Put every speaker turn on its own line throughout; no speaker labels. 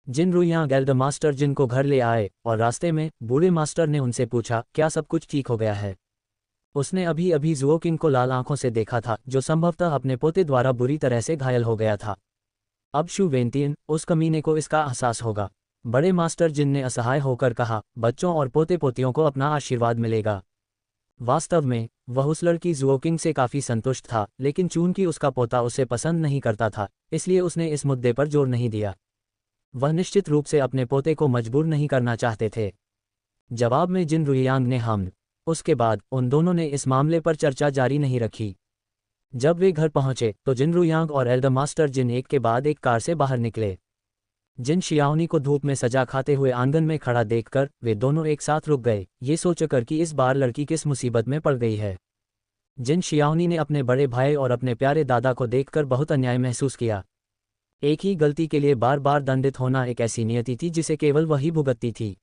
जिन रुइयांग Elder master जिन को घर ले आए और रास्ते में बूढ़े मास्टर ने उनसे पूछा क्या सब कुछ ठीक हो गया है। उसने अभी अभी जुओ किंग को लाल आंखों से देखा था, जो संभवतः अपने पोते द्वारा बुरी तरह से घायल हो गया था। अब शू वेंतियन, उस कमीने को इसका एहसास होगा। बड़े मास्टर जिन ने असहाय होकर कहा, बच्चों और पोते पोतियों को अपना आशीर्वाद मिलेगा। वास्तव में वह उस लड़की जुओ किंग से काफी संतुष्ट था, लेकिन चूंकि उसका पोता उसे पसंद नहीं करता था, इसलिए उसने इस मुद्दे पर जोर नहीं दिया। वह निश्चित रूप से अपने पोते को मजबूर नहीं करना चाहते थे। जवाब में जिन रुइयांग ने हम। उसके बाद उन दोनों ने इस मामले पर चर्चा जारी नहीं रखी। जब वे घर पहुंचे तो जिन रुइयांग और एल्डर मास्टर जिन एक के बाद एक कार से बाहर निकले। जिन शियाओनी को धूप में सजा खाते हुए आंगन में खड़ा देखकर वे दोनों एक साथ रुक गए, ये सोचकर कि इस बार लड़की किस मुसीबत में पड़ गई है। जिन शियाओनी ने अपने बड़े भाई और अपने प्यारे दादा को देखकर बहुत अन्याय महसूस किया। एक ही गलती के लिए बार बार दंडित होना एक ऐसी नियति थी जिसे केवल वही भुगतती थी।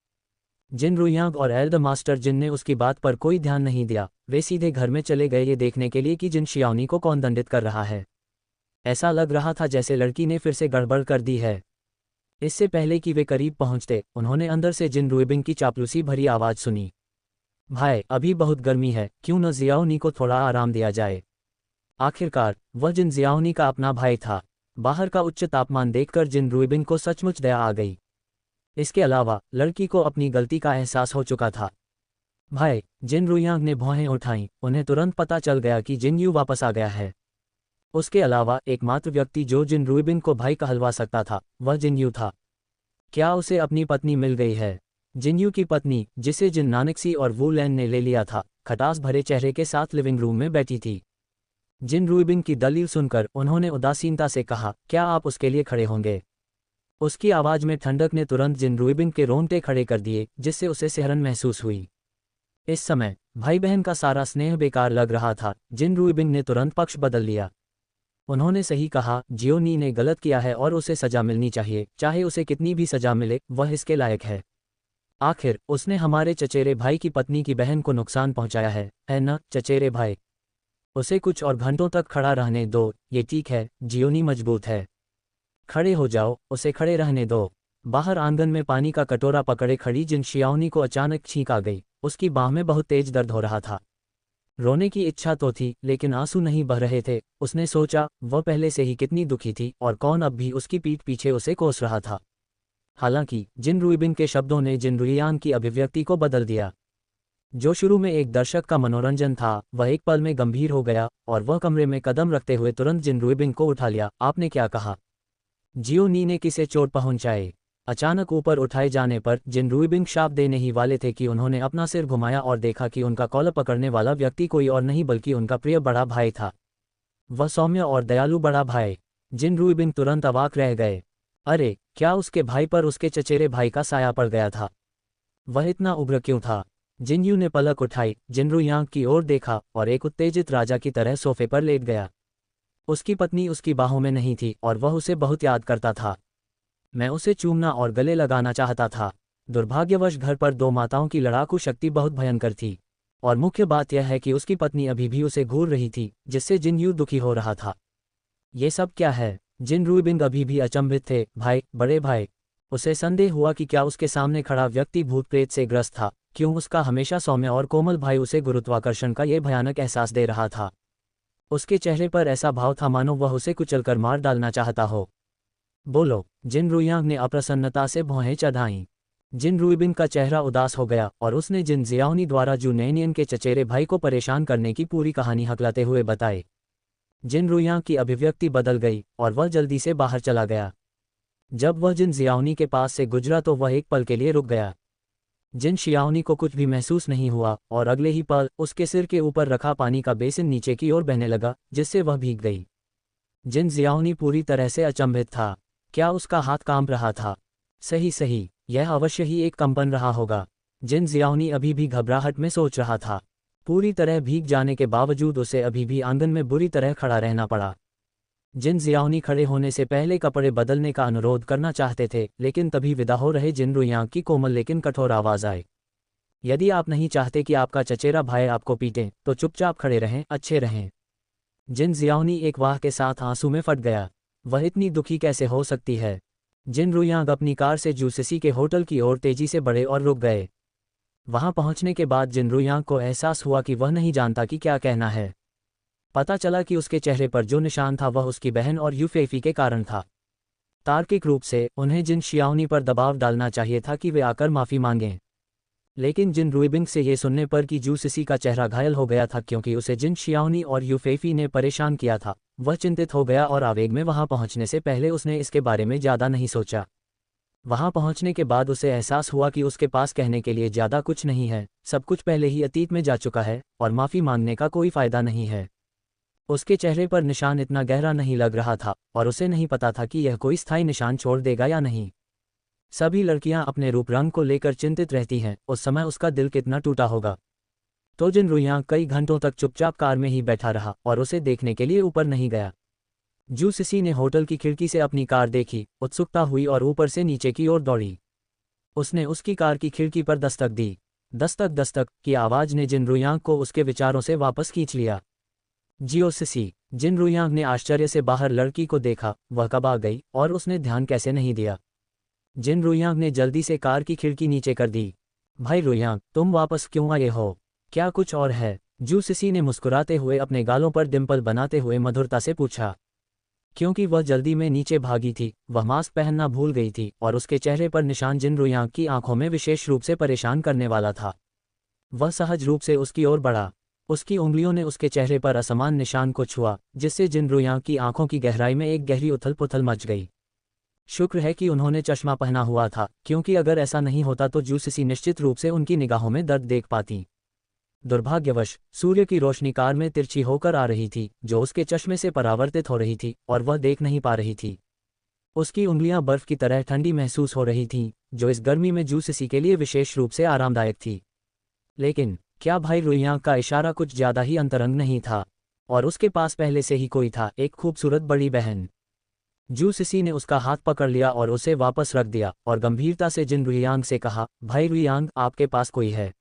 जिन रुइयांग और एल्डर मास्टर जिन ने उसकी बात पर कोई ध्यान नहीं दिया, वे सीधे घर में चले गए ये देखने के लिए कि जिन शियाओनी को कौन दंडित कर रहा है। ऐसा लग रहा था जैसे लड़की ने फिर से गड़बड़ कर दी है। इससे पहले कि वे करीब पहुंचते, उन्होंने अंदर से जिन रुइबिंग की चापलूसी भरी आवाज सुनी। भाई, अभी बहुत गर्मी है, क्यों न जियाओनी को थोड़ा आराम दिया जाए। आखिरकार वह जिन जियाओनी का अपना भाई था। बाहर का उच्च तापमान देखकर जिन रुइबिंग को सचमुच दया आ गई। इसके अलावा लड़की को अपनी गलती का एहसास हो चुका था। भाई, जिन रुइयांग ने भौहें उठाईं, उन्हें तुरंत पता चल गया कि जिन यू वापस आ गया है। उसके अलावा एकमात्र व्यक्ति जो जिन रुइबिंग को भाई कहलवा सकता था, वह जिन यू था। क्या उसे अपनी पत्नी मिल गई है? जिन यू की पत्नी, जिसे जिन नानक्सी और वू लैन ने ले लिया था, खटास भरे चेहरे के साथ लिविंग रूम में बैठी थी। जिन रुइबिंग की दलील सुनकर उन्होंने उदासीनता से कहा, क्या आप उसके लिए खड़े होंगे? उसकी आवाज में ठंडक ने तुरंत जिन रुइबिंग के रोंगटे खड़े कर दिए, जिससे उसे सिहरन महसूस हुई। इस समय भाई बहन का सारा स्नेह बेकार लग रहा था। जिन रुइबिंग ने तुरंत पक्ष बदल लिया। उन्होंने सही कहा, जियोनी ने गलत किया है और उसे सजा मिलनी चाहिए, चाहे उसे कितनी भी सजा मिले, वह इसके लायक है। आखिर उसने हमारे चचेरे भाई की पत्नी की बहन को नुकसान पहुंचाया है न चचेरे भाई? उसे कुछ और घंटों तक खड़ा रहने दो, ये ठीक है, जियोनी मजबूत है। खड़े हो जाओ, उसे खड़े रहने दो। बाहर आंगन में पानी का कटोरा पकड़े खड़ी जिन शियाओनी को अचानक छींक आ गई। उसकी बाह में बहुत तेज दर्द हो रहा था। रोने की इच्छा तो थी, लेकिन आंसू नहीं बह रहे थे। उसने सोचा, वह पहले से ही कितनी दुखी थी और कौन अब भी उसकी पीठ पीछे उसे कोस रहा था। हालांकि जिन रुइबिंग के शब्दों ने जिन रुइयांग की अभिव्यक्ति को बदल दिया। जो शुरू में एक दर्शक का मनोरंजन था, वह एक पल में गंभीर हो गया और वह कमरे में कदम रखते हुए तुरंत जिन रुइबिंग को उठा लिया। आपने क्या कहा? जियोनी ने किसे चोट पहुंचाई? अचानक ऊपर उठाए जाने पर जिन रुइबिंग शाप देने ही वाले थे कि उन्होंने अपना सिर घुमाया और देखा कि उनका कॉलर पकड़ने वाला व्यक्ति कोई और नहीं बल्कि उनका प्रिय बड़ा भाई था। वह सौम्य और दयालु बड़ा भाई। जिन रुइबिंग तुरंत अवाक रह गए। अरे, क्या उसके भाई पर उसके चचेरे भाई का साया पड़ गया था? वह इतना उग्र क्यों था? जिन यू ने पलक उठाई, जिन रुइयांग की ओर देखा और एक उत्तेजित राजा की तरह सोफे पर लेट गया। उसकी पत्नी उसकी बाहों में नहीं थी और वह उसे बहुत याद करता था। मैं उसे चूमना और गले लगाना चाहता था। दुर्भाग्यवश घर पर दो माताओं की लड़ाकू शक्ति बहुत भयंकर थी। और मुख्य बात यह है कि उसकी पत्नी अभी भी उसे घूर रही थी, जिससे जिन यू दुखी हो रहा था। ये सब क्या है? जिन रुइबिंग अभी भी अचंभित थे। भाई, बड़े भाई। उसे संदेह हुआ कि क्या उसके सामने खड़ा व्यक्ति भूत प्रेत से ग्रस्त था। क्यों उसका हमेशा सौम्य और कोमल भाई उसे गुरुत्वाकर्षण का यह भयानक एहसास दे रहा था? उसके चेहरे पर ऐसा भाव था मानो वह उसे कुचलकर मार डालना चाहता हो। बोलो, जिन रुइयांग ने अप्रसन्नता से भौहें चढ़ाईं। जिन रुइबिंग का चेहरा उदास हो गया और उसने जिन जियाओनी द्वारा जुनैनियन के चचेरे भाई को परेशान करने की पूरी कहानी हकलाते हुए बताई। जिन रुइयांग की अभिव्यक्ति बदल गई और वह जल्दी से बाहर चला गया। जब वह जिन जियाओनी के पास से गुजरा तो वह एक पल के लिए रुक गया। जिन शियाओनी को कुछ भी महसूस नहीं हुआ और अगले ही पल उसके सिर के ऊपर रखा पानी का बेसिन नीचे की ओर बहने लगा, जिससे वह भीग गई। जिन जियाओनी पूरी तरह से अचंभित था। क्या उसका हाथ कांप रहा था? सही सही, यह अवश्य ही एक कंपन रहा होगा। जिन जियाओनी अभी भी घबराहट में सोच रहा था। पूरी तरह भीग जाने के बावजूद उसे अभी भी आंगन में बुरी तरह खड़ा रहना पड़ा। जिन जियाओनी खड़े होने से पहले कपड़े बदलने का अनुरोध करना चाहते थे, लेकिन तभी विदा हो रहे जिन रुइयांग की कोमल लेकिन कठोर आवाज आई। यदि आप नहीं चाहते कि आपका चचेरा भाई आपको पीटे, तो चुपचाप खड़े रहें, अच्छे रहें। जिन जियाओनी एक वाह के साथ आंसू में फट गया। वह इतनी दुखी कैसे हो सकती है? जिन रुयांग अपनी कार से जूसिसी के होटल की ओर तेजी से बढ़े और रुक गए। वहां पहुंचने के बाद जिन रुयांग को एहसास हुआ कि वह नहीं जानता कि क्या कहना है। पता चला कि उसके चेहरे पर जो निशान था वह उसकी बहन और यूफेफी के कारण था। तार्किक रूप से उन्हें जिन शियाओनी पर दबाव डालना चाहिए था कि वे आकर माफ़ी मांगें, लेकिन जिन रुइबिंग से ये सुनने पर कि जूसिसी का चेहरा घायल हो गया था क्योंकि उसे जिन शियाओनी और यूफेफी ने परेशान किया था, वह चिंतित हो गया और आवेग में वहां पहुंचने से पहले उसने इसके बारे में ज़्यादा नहीं सोचा। वहां पहुंचने के बाद उसे एहसास हुआ कि उसके पास कहने के लिए ज़्यादा कुछ नहीं है, सब कुछ पहले ही अतीत में जा चुका है और माफ़ी मांगने का कोई फ़ायदा नहीं है। उसके चेहरे पर निशान इतना गहरा नहीं लग रहा था और उसे नहीं पता था कि यह कोई स्थायी निशान छोड़ देगा या नहीं। सभी लड़कियां अपने रूप रंग को लेकर चिंतित रहती हैं, उस समय उसका दिल कितना टूटा होगा। तो जिन रुयांग कई घंटों तक चुपचाप कार में ही बैठा रहा और उसे देखने के लिए ऊपर नहीं गया। जूसिसी ने होटल की खिड़की से अपनी कार देखी, उत्सुकता हुई और ऊपर से नीचे की ओर दौड़ी। उसने उसकी कार की खिड़की पर दस्तक दी। दस्तक दस्तक की आवाज़ ने जिन रुयांग को उसके विचारों से वापस खींच लिया। जियोसिसी। जिन रुयांग ने आश्चर्य से बाहर लड़की को देखा, वह कब आ गई और उसने ध्यान कैसे नहीं दिया। जिन रुयांग ने जल्दी से कार की खिड़की नीचे कर दी। भाई रुयांग, तुम वापस क्यों आए हो? क्या कुछ और है? जूसिसी ने मुस्कुराते हुए अपने गालों पर डिंपल बनाते हुए मधुरता से पूछा। क्योंकि वह जल्दी में नीचे भागी थी, वह मास्क पहनना भूल गई थी और उसके चेहरे पर निशान जिन रुयांग की आंखों में विशेष रूप से परेशान करने वाला था। वह सहज रूप से उसकी ओर बढ़ा। उसकी उंगलियों ने उसके चेहरे पर असमान निशान को छुआ, जिससे जिन रुयांग की आंखों की गहराई में एक गहरी उथल पुथल मच गई। शुक्र है कि उन्होंने चश्मा पहना हुआ था, क्योंकि अगर ऐसा नहीं होता तो जूसिसी निश्चित रूप से उनकी निगाहों में दर्द देख पाती। दुर्भाग्यवश सूर्य की रोशनी कार में तिरछी होकर आ रही थी, जो उसके चश्मे से परावर्तित हो रही थी और वह देख नहीं पा रही थी। उसकी उंगलियां बर्फ की तरह ठंडी महसूस हो रही थीं, जो इस गर्मी में जूसिसी के लिए विशेष रूप से आरामदायक थी। लेकिन क्या भाई रुयांग का इशारा कुछ ज्यादा ही अंतरंग नहीं था? और उसके पास पहले से ही कोई था, एक खूबसूरत बड़ी बहन। जूसिसी ने उसका हाथ पकड़ लिया और उसे वापस रख दिया और गंभीरता से जिन रुयांग से कहा, भाई रुयांग, आपके पास कोई है।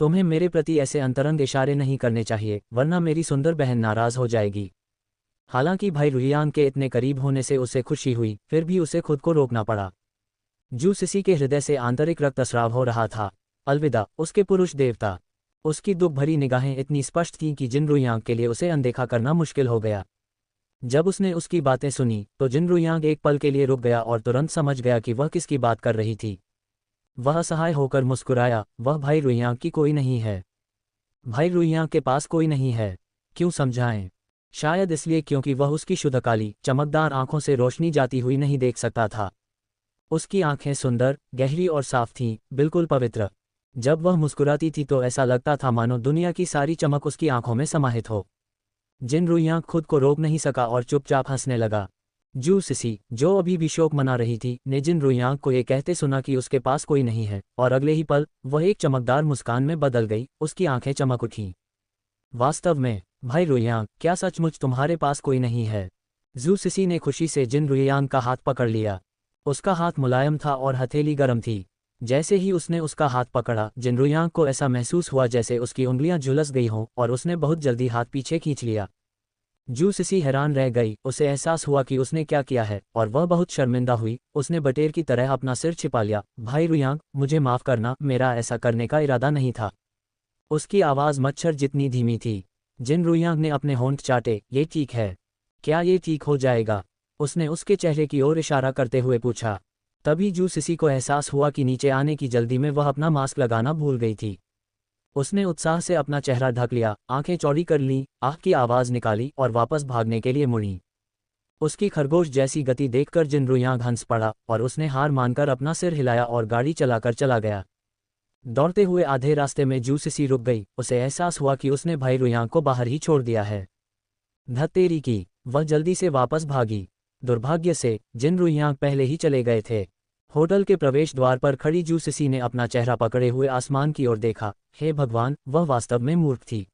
तुम्हें मेरे प्रति ऐसे अंतरंग इशारे नहीं करने चाहिए, वरना मेरी सुंदर बहन नाराज हो जाएगी। हालांकि भाई रुयांग के इतने करीब होने से उसे खुशी हुई, फिर भी उसे खुद को रोकना पड़ा। जूसिसी के हृदय से आंतरिक रक्तस्राव हो रहा था। अलविदा, उसके पुरुष देवता। उसकी दुख भरी निगाहें इतनी स्पष्ट थीं कि जिन रुयांग के लिए उसे अनदेखा करना मुश्किल हो गया। जब उसने उसकी बातें सुनी तो जिन रुयांग एक पल के लिए रुक गया और तुरंत समझ गया कि वह किसकी बात कर रही थी। वह असहाय होकर मुस्कुराया, वह भाई रुयांग की कोई नहीं है। भाई रुयांग के पास कोई नहीं है। क्यों समझाएं? शायद इसलिए क्योंकि वह उसकी शुद्ध काली चमकदार आंखों से रोशनी जाती हुई नहीं देख सकता था। उसकी आंखें सुंदर, गहरी और साफ थीं, बिल्कुल पवित्र। जब वह मुस्कुराती थी तो ऐसा लगता था मानो दुनिया की सारी चमक उसकी आंखों में समाहित हो। जिन रुयांग खुद को रोक नहीं सका और चुपचाप हंसने लगा। जूसिसी, जो अभी भी शोक मना रही थी, ने जिन रुयांग को ये कहते सुना कि उसके पास कोई नहीं है, और अगले ही पल वह एक चमकदार मुस्कान में बदल गई, उसकी आंखें चमक उठीं। वास्तव में, भाई रुयांग, क्या सचमुच तुम्हारे पास कोई नहीं है? जूसिसी ने खुशी से जिन रुयांग का हाथ पकड़ लिया। उसका हाथ मुलायम था और हथेली गर्म थी। जैसे ही उसने उसका हाथ पकड़ा, जिन रुयांग को ऐसा महसूस हुआ जैसे उसकी उंगलियां झुलस गई हों और उसने बहुत जल्दी हाथ पीछे खींच लिया। जूसिसी हैरान रह गई, उसे एहसास हुआ कि उसने क्या किया है और वह बहुत शर्मिंदा हुई। उसने बटेर की तरह अपना सिर छिपा लिया। भाई रुयांग, मुझे माफ़ करना, मेरा ऐसा करने का इरादा नहीं था। उसकी आवाज़ मच्छर जितनी धीमी थी। जिन रुयांग ने अपने होंठ चाटे। ये ठीक है? क्या ये ठीक हो जाएगा? उसने उसके चेहरे की ओर इशारा करते हुए पूछा। तभी जूसिसी को एहसास हुआ कि नीचे आने की जल्दी में वह अपना मास्क लगाना भूल गई थी। उसने उत्साह से अपना चेहरा ढक लिया, आंखें चौड़ी कर लीं, आह की आवाज़ निकाली और वापस भागने के लिए मुड़ी। उसकी खरगोश जैसी गति देखकर जिन रुयांग हंस पड़ा और उसने हार मानकर अपना सिर हिलाया और गाड़ी चलाकर चला गया। दौड़ते हुए आधे रास्ते में जूसिसी रुक गई। उसे एहसास हुआ कि उसने भाई रुयांग को बाहर ही छोड़ दिया है। धत्तेरी की, वह जल्दी से वापस भागी। दुर्भाग्य से जिन रुयांग पहले ही चले गए थे। होटल के प्रवेश द्वार पर खड़ी जूसिसी ने अपना चेहरा पकड़े हुए आसमान की ओर देखा। हे भगवान, वह वास्तव में मूर्ख थी।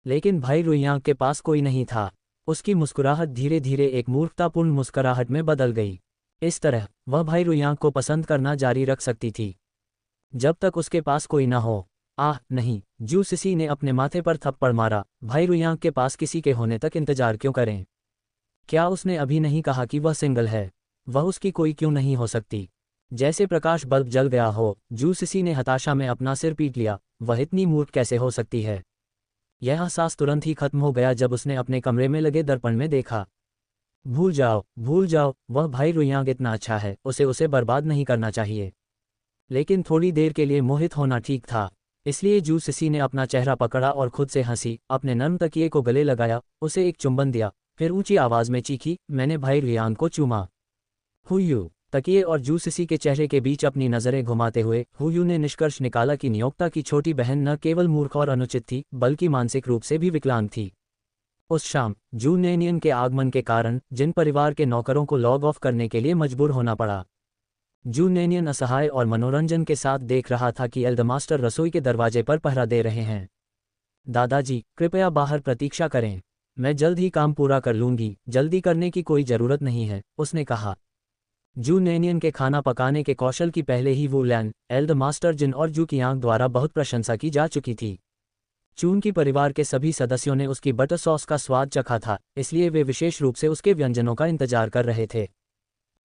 लेकिन भाई रुयांग के पास कोई नहीं था। उसकी मुस्कुराहट धीरे धीरे एक मूर्खतापूर्ण मुस्कुराहट में बदल गई। इस तरह वह भाई रुयांग को पसंद करना जारी रख सकती थी, जब तक उसके पास कोई न हो। आह नहीं, जूसिसी ने अपने माथे पर थप्पड़ मारा। भाई रुयांग के पास किसी के होने तक इंतजार क्यों करें? क्या उसने अभी नहीं कहा कि वह सिंगल है? वह उसकी कोई क्यों नहीं हो सकती। जैसे प्रकाश बल्ब जल गया हो, जू सिसी ने हताशा में अपना सिर पीट लिया। वह इतनी मूर्ख कैसे हो सकती है। यह एहसास तुरंत ही खत्म हो गया जब उसने अपने कमरे में लगे दर्पण में देखा। भूल जाओ, वह भाई रुयांग इतना अच्छा है, उसे बर्बाद नहीं करना चाहिए। लेकिन थोड़ी देर के लिए मोहित होना ठीक था। इसलिए जू सिसी ने अपना चेहरा पकड़ा और खुद से हंसी, अपने नर्म तकिए को गले लगाया, उसे एक चुंबन दिया, फिर ऊंची आवाज में चीखी, मैंने भाई रुयांग को चूमा। हुयू। तकिए और जू सिसी के चेहरे के बीच अपनी नजरें घुमाते हुए हुयू ने निष्कर्ष निकाला कि नियोक्ता की छोटी बहन न केवल मूर्ख और अनुचित थी, बल्कि मानसिक रूप से भी विकलांग थी। उस शाम जू नेनियन के आगमन के कारण जिन परिवार के नौकरों को लॉग ऑफ करने के लिए मजबूर होना पड़ा। जू नेनियन असहाय और मनोरंजन के साथ देख रहा था कि एल्ड मास्टर रसोई के दरवाजे पर पहरा दे रहे हैं। दादाजी, कृपया बाहर प्रतीक्षा करें, मैं जल्द ही काम पूरा कर लूंगी, जल्दी करने की कोई जरूरत नहीं है, उसने कहा। जू नेनियन के खाना पकाने के कौशल की पहले ही वू लैन, एल्ड मास्टर जिन और जू कियांग द्वारा बहुत प्रशंसा की जा चुकी थी। चून की परिवार के सभी सदस्यों ने उसकी बटर सॉस का स्वाद चखा था, इसलिए वे विशेष रूप से उसके व्यंजनों का इंतजार कर रहे थे।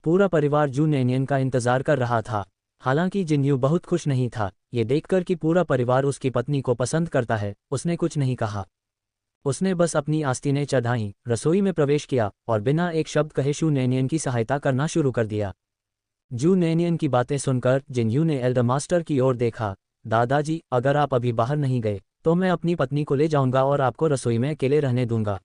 पूरा परिवार जू नेनियन का इंतजार कर रहा था। हालांकि जिन्यू बहुत खुश नहीं था, ये देखकर कि पूरा परिवार उसकी पत्नी को पसंद करता है। उसने कुछ नहीं कहा। उसने बस अपनी आस्तीनें चढ़ाईं, रसोई में प्रवेश किया और बिना एक शब्द कहे जू नेनियन की सहायता करना शुरू कर दिया। जू नेनियन की बातें सुनकर जिन्यू ने एल्डर मास्टर की ओर देखा। दादाजी, अगर आप अभी बाहर नहीं गए तो मैं अपनी पत्नी को ले जाऊंगा और आपको रसोई में अकेले रहने दूंगा।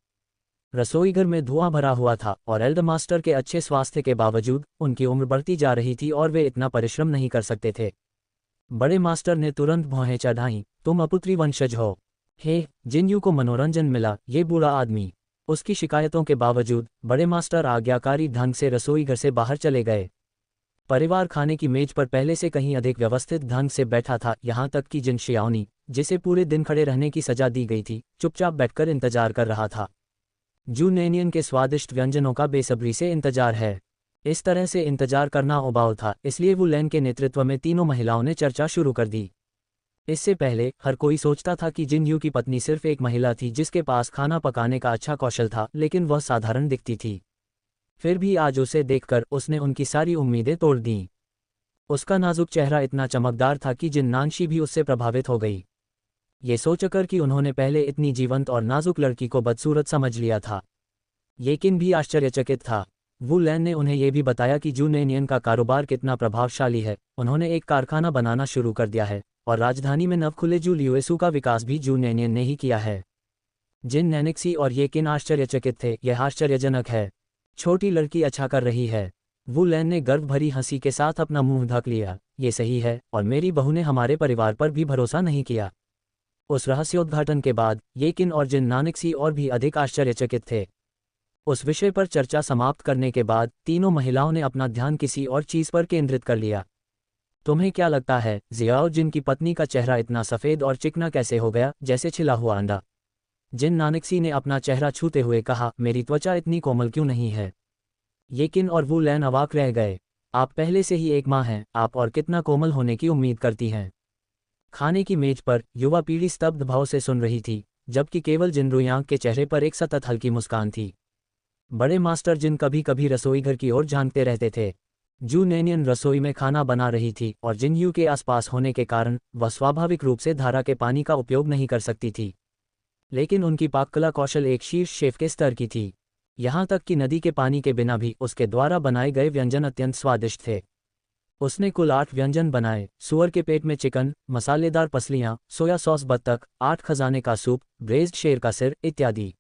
रसोई घर में धुआं भरा हुआ था और एल्डर मास्टर के अच्छे स्वास्थ्य के बावजूद उनकी उम्र बढ़ती जा रही थी और वे इतना परिश्रम नहीं कर सकते थे। बड़े मास्टर ने तुरंत भौहें चढ़ाईं, तुम अपुत्री वंशज हो। हे, जिन्यू को मनोरंजन मिला, ये बुरा आदमी। उसकी शिकायतों के बावजूद बड़े मास्टर आज्ञाकारी ढंग से रसोई घर से बाहर चले गए। परिवार खाने की मेज पर पहले से कहीं अधिक व्यवस्थित ढंग से बैठा था, यहाँ तक कि जिन शियाओनी, जिसे पूरे दिन खड़े रहने की सजा दी गई थी, चुपचाप बैठकर इंतजार कर रहा था। जू नेनियन के स्वादिष्ट व्यंजनों का बेसब्री से इंतजार है। इस तरह से इंतजार करना उबाऊ था, इसलिए वू लैन के नेतृत्व में तीनों महिलाओं ने चर्चा शुरू कर दी। इससे पहले हर कोई सोचता था कि जिन्यू की पत्नी सिर्फ एक महिला थी जिसके पास खाना पकाने का अच्छा कौशल था, लेकिन वह साधारण दिखती थी। फिर भी आज उसे देखकर उसने उनकी सारी उम्मीदें तोड़ दीं। उसका नाजुक चेहरा इतना चमकदार था कि जिन नानशी भी उससे प्रभावित हो गई। ये सोचकर कि उन्होंने पहले इतनी जीवंत और नाजुक लड़की को बदसूरत समझ लिया था, लेकिन भी आश्चर्यचकित था। वू लैन ने उन्हें यह भी बताया कि जू नेनियन का कारोबार कितना प्रभावशाली है। उन्होंने एक कारखाना बनाना शुरू कर दिया है और राजधानी में नवखुले जू लियोसू का विकास भी जू नेनियन ने ही किया है। जिन नैनिक्सी और ये किन आश्चर्यचकित थे, यह आश्चर्यजनक है। छोटी लड़की अच्छा कर रही है। वू लैन ने गर्व भरी हंसी के साथ अपना मुंह ढक लिया। ये सही है, और मेरी बहू ने हमारे परिवार पर भी भरोसा नहीं किया। उस रहस्योद्घाटन के बाद ये किन और जिन नानिक्सी और भी अधिक आश्चर्यचकित थे। उस विषय पर चर्चा समाप्त करने के बाद तीनों महिलाओं ने अपना ध्यान किसी और चीज पर केंद्रित कर लिया। तुम्हें क्या लगता है, जियाओ जिन की पत्नी का चेहरा इतना सफेद और चिकना कैसे हो गया, जैसे छिला हुआ अंडा? जिन नानिक्सी ने अपना चेहरा छूते हुए कहा, मेरी त्वचा इतनी कोमल क्यों नहीं है? ये किन और वू लैन अवाक रह गए। आप पहले से ही एक माँ हैं, आप और कितना कोमल होने की उम्मीद करती हैं? खाने की मेज पर युवा पीढ़ी स्तब्ध भाव से सुन रही थी, जबकि केवल जिन रुयांग के चेहरे पर एक सतत हल्की मुस्कान थी। बड़े मास्टर जिन कभी कभी रसोई घर की ओर झांकते रहते थे। जू नेनियन रसोई में खाना बना रही थी और जिन्यू के आसपास होने के कारण वह स्वाभाविक रूप से धारा के पानी का उपयोग नहीं कर सकती थी। लेकिन उनकी पाककला कौशल एक शीर्ष शेफ के स्तर की थी। यहाँ तक कि नदी के पानी के बिना भी उसके द्वारा बनाए गए व्यंजन अत्यंत स्वादिष्ट थे। उसने कुल 8 व्यंजन बनाए, सुअर के पेट में चिकन, मसालेदार पसलियाँ, सोया सॉस बत्तख, 8 खजाने का सूप, ब्रेज्ड शेर का सिर इत्यादि।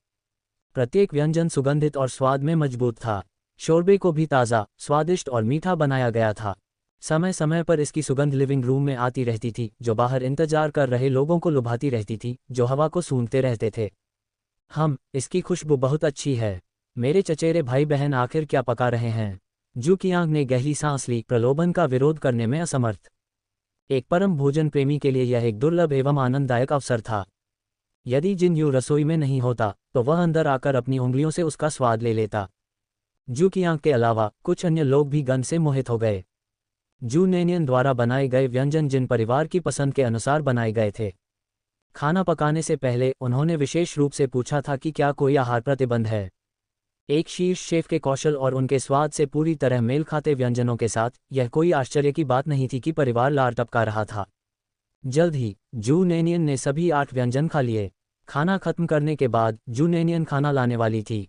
प्रत्येक व्यंजन सुगंधित और स्वाद में मजबूत था। शोरबे को भी ताज़ा, स्वादिष्ट और मीठा बनाया गया था। समय समय पर इसकी सुगंध लिविंग रूम में आती रहती थी, जो बाहर इंतजार कर रहे लोगों को लुभाती रहती थी, जो हवा को सूंघते रहते थे। इसकी खुशबू बहुत अच्छी है। मेरे चचेरे भाई बहन आखिर क्या पका रहे हैं? जू कियांग ने गहरी सांस ली, प्रलोभन का विरोध करने में असमर्थ। एक परम भोजन प्रेमी के लिए यह एक दुर्लभ एवं आनंददायक अवसर था। यदि जिन्यू रसोई में नहीं होता तो वह अंदर आकर अपनी उंगलियों से उसका स्वाद ले लेता। जू कियांग के अलावा कुछ अन्य लोग भी गंध से मोहित हो गए। जू नेनियन द्वारा बनाए गए व्यंजन जिन परिवार की पसंद के अनुसार बनाए गए थे। खाना पकाने से पहले उन्होंने विशेष रूप से पूछा था कि क्या कोई आहार प्रतिबंध है। एक शीर्ष शेफ के कौशल और उनके स्वाद से पूरी तरह मेल खाते व्यंजनों के साथ यह कोई आश्चर्य की बात नहीं थी कि परिवार लार टपका रहा था। जल्द ही जू नेनियन ने सभी 8 व्यंजन खा लिए। खाना खत्म करने के बाद जू नेनियन खाना लाने वाली थी।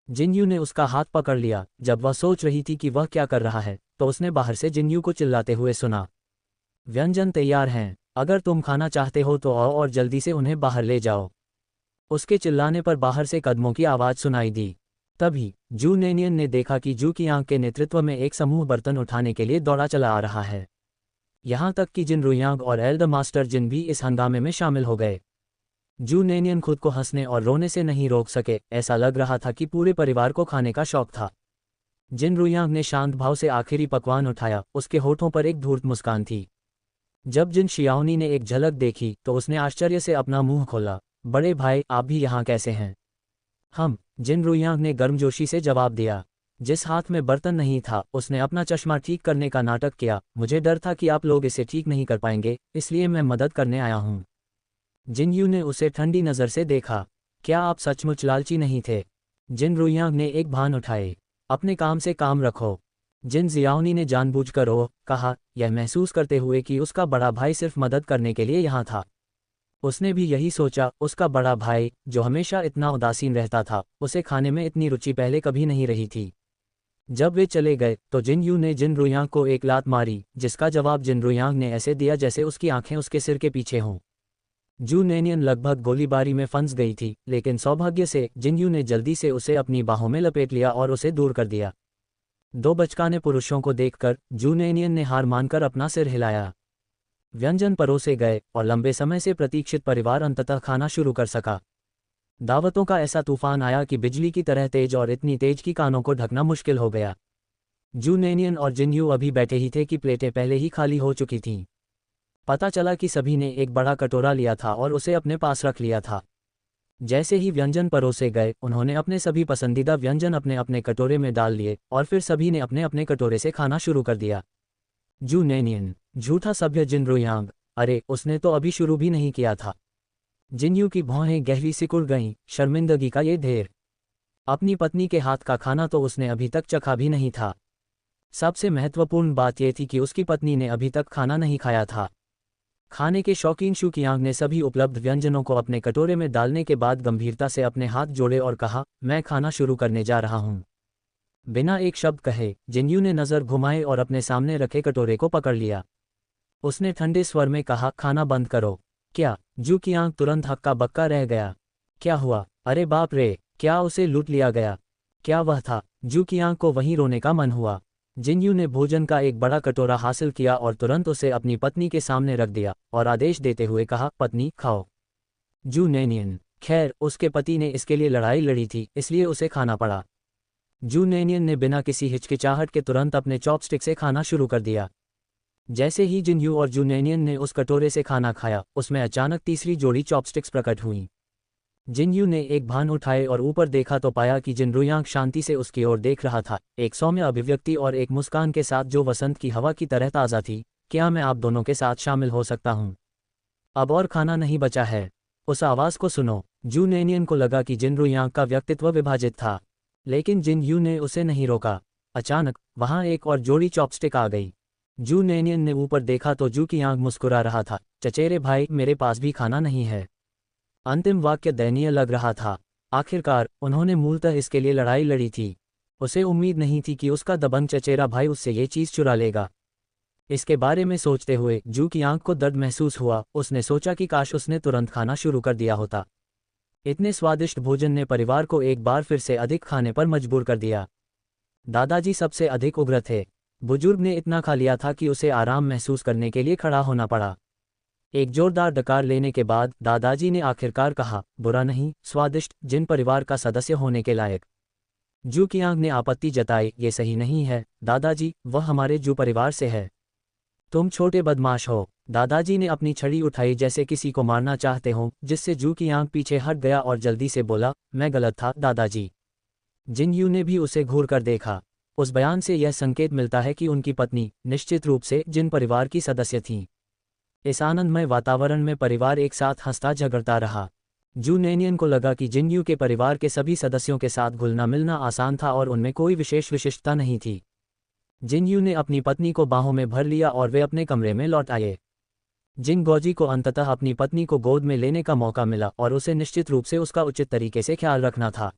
जिनयू ने उसका हाथ पकड़ लिया। जब वह सोच रही थी कि वह क्या कर रहा है तो उसने बाहर से जिनयू को चिल्लाते हुए सुना, व्यंजन तैयार हैं, अगर तुम खाना चाहते हो तो आओ और जल्दी से उन्हें बाहर ले जाओ। उसके चिल्लाने पर बाहर से कदमों की आवाज़ सुनाई दी। तभी जू नेनियन ने देखा कि जू की आंख के नेतृत्व में एक समूह बर्तन उठाने के लिए दौड़ा चला आ रहा है। यहाँ तक कि जिन रुयांग और एल्ड मास्टर जिन भी इस हंगामे में शामिल हो गए। जू नेनियन खुद को हंसने और रोने से नहीं रोक सके। ऐसा लग रहा था कि पूरे परिवार को खाने का शौक था। जिन रुयांग ने शांत भाव से आखिरी पकवान उठाया। उसके होठों पर एक धूर्त मुस्कान थी। जब जिन शियाओनी ने एक झलक देखी तो उसने आश्चर्य से अपना मुंह खोला। बड़े भाई, आप भी यहाँ कैसे हैं? हम, जिन रुयांग ने गर्मजोशी से जवाब दिया। जिस हाथ में बर्तन नहीं था उसने अपना चश्मा ठीक करने का नाटक किया। मुझे डर था कि आप लोग इसे ठीक नहीं कर पाएंगे, इसलिए मैं मदद करने आया हूँ। जिनयू ने उसे ठंडी नज़र से देखा। क्या आप सचमुच लालची नहीं थे? जिन रुयांग ने एक भान उठाए। अपने काम से काम रखो। जिन जियाओनी ने जानबूझकर ओह कहा, यह महसूस करते हुए कि उसका बड़ा भाई सिर्फ मदद करने के लिए यहाँ था। उसने भी यही सोचा। उसका बड़ा भाई, जो हमेशा इतना उदासीन रहता था, उसे खाने में इतनी रुचि पहले कभी नहीं रही थी। जब वे चले गए तो जिनयू ने जिन रुयांग को एक लात मारी, जिसका जवाब जिन रुयांग ने ऐसे दिया जैसे उसकी आंखें उसके सिर के पीछे हों। जू नेनियन लगभग गोलीबारी में फंस गई थी, लेकिन सौभाग्य से जिनयू ने जल्दी से उसे अपनी बाहों में लपेट लिया और उसे दूर कर दिया। 2 बचकाने पुरुषों को देखकर जू नेनियन ने हार मानकर अपना सिर हिलाया। व्यंजन परोसे गए और लंबे समय से प्रतीक्षित परिवार अंततः खाना शुरू कर सका। दावतों का ऐसा तूफान आया कि बिजली की तरह तेज और इतनी तेज कि कानों को ढकना मुश्किल हो गया। जू नेनियन और जिनयू अभी बैठे ही थे कि प्लेटें पहले ही खाली हो चुकी थीं। पता चला कि सभी ने एक बड़ा कटोरा लिया था और उसे अपने पास रख लिया था। जैसे ही व्यंजन परोसे गए उन्होंने अपने सभी पसंदीदा व्यंजन अपने अपने कटोरे में डाल लिए और फिर सभी ने अपने अपने कटोरे से खाना शुरू कर दिया। जू नेनियन, झूठा सभ्य जिन रुयांग, अरे उसने तो अभी शुरू भी नहीं किया था। जिनयू की भौहें गहरी सिकुड़ गईं। शर्मिंदगी का ये ढेर। अपनी पत्नी के हाथ का खाना तो उसने अभी तक चखा भी नहीं था। सबसे महत्वपूर्ण बात यह थी कि उसकी पत्नी ने अभी तक खाना नहीं खाया था। खाने के शौकीन शू कियांग ने सभी उपलब्ध व्यंजनों को अपने कटोरे में डालने के बाद गंभीरता से अपने हाथ जोड़े और कहा, मैं खाना शुरू करने जा रहा हूँ। बिना एक शब्द कहे जिनयू ने नज़र घुमाए और अपने सामने रखे कटोरे को पकड़ लिया। उसने ठंडे स्वर में कहा, खाना बंद करो। क्या? जू कियांग तुरंत हक्का बक्का रह गया। क्या हुआ? अरे बाप रे, क्या उसे लूट लिया गया? क्या वह था? जू कियांग को वहीं रोने का मन हुआ। जिनयू ने भोजन का एक बड़ा कटोरा हासिल किया और तुरंत उसे अपनी पत्नी के सामने रख दिया और आदेश देते हुए कहा, पत्नी खाओ। जू नेनियन, खैर उसके पति ने इसके लिए लड़ाई लड़ी थी, इसलिए उसे खाना पड़ा। जू नेनियन ने बिना किसी हिचकिचाहट के तुरंत अपने चॉपस्टिक से खाना शुरू कर दिया। जैसे ही जिनयू और जू नेनियन ने उस कटोरे से खाना खाया, उसमें अचानक तीसरी जोड़ी चॉपस्टिक्स प्रकट हुई। जिनयू ने एक भान उठाए और ऊपर देखा तो पाया कि जिन रुयांग शांति से उसकी ओर देख रहा था, एक सौम्य अभिव्यक्ति और एक मुस्कान के साथ जो वसंत की हवा की तरह ताज़ा थी। क्या मैं आप दोनों के साथ शामिल हो सकता हूँ? अब और खाना नहीं बचा है। उस आवाज़ को सुनो। जू नेनियन को लगा कि जिन रुयांग का व्यक्तित्व विभाजित था, लेकिन जिनयू ने उसे नहीं रोका। अचानक वहाँ एक और जोड़ी चॉपस्टिक आ गई। जू नेनियन ने ऊपर देखा तो जू कियांग मुस्कुरा रहा था। चचेरे भाई, मेरे पास भी खाना नहीं है। अंतिम वाक्य दयनीय लग रहा था। आखिरकार उन्होंने मूलतः इसके लिए लड़ाई लड़ी थी। उसे उम्मीद नहीं थी कि उसका दबंग चचेरा भाई उससे ये चीज़ चुरा लेगा। इसके बारे में सोचते हुए जू की आंख को दर्द महसूस हुआ। उसने सोचा कि काश उसने तुरंत खाना शुरू कर दिया होता। इतने स्वादिष्ट भोजन ने परिवार को एक बार फिर से अधिक खाने पर मजबूर कर दिया। दादाजी सबसे अधिक उग्र थे। बुजुर्ग ने इतना खा लिया था कि उसे आराम महसूस करने के लिए खड़ा होना पड़ा। एक जोरदार डकार लेने के बाद दादाजी ने आखिरकार कहा, बुरा नहीं, स्वादिष्ट, जिन परिवार का सदस्य होने के लायक। जू कियांग ने आपत्ति जताई, ये सही नहीं है दादाजी, वह हमारे जू परिवार से है। तुम छोटे बदमाश हो। दादाजी ने अपनी छड़ी उठाई जैसे किसी को मारना चाहते हों, जिससे जू कियांग पीछे हट गया और जल्दी से बोला, मैं गलत था दादाजी। जिनयू ने भी उसे घूर कर देखा। उस बयान से यह संकेत मिलता है कि उनकी पत्नी निश्चित रूप से जिन परिवार की सदस्य थीं। इस आनंदमय वातावरण में परिवार एक साथ हंसता झगड़ता रहा। जू नैनियन को लगा कि जिन यू के परिवार के सभी सदस्यों के साथ घुलना मिलना आसान था और उनमें कोई विशेष विशिष्टता नहीं थी। जिन यू ने अपनी पत्नी को बाहों में भर लिया और वे अपने कमरे में लौट आए। जिन गौजी को अंततः अपनी पत्नी को गोद में लेने का मौका मिला और उसे निश्चित रूप से उसका उचित तरीके से ख्याल रखना था।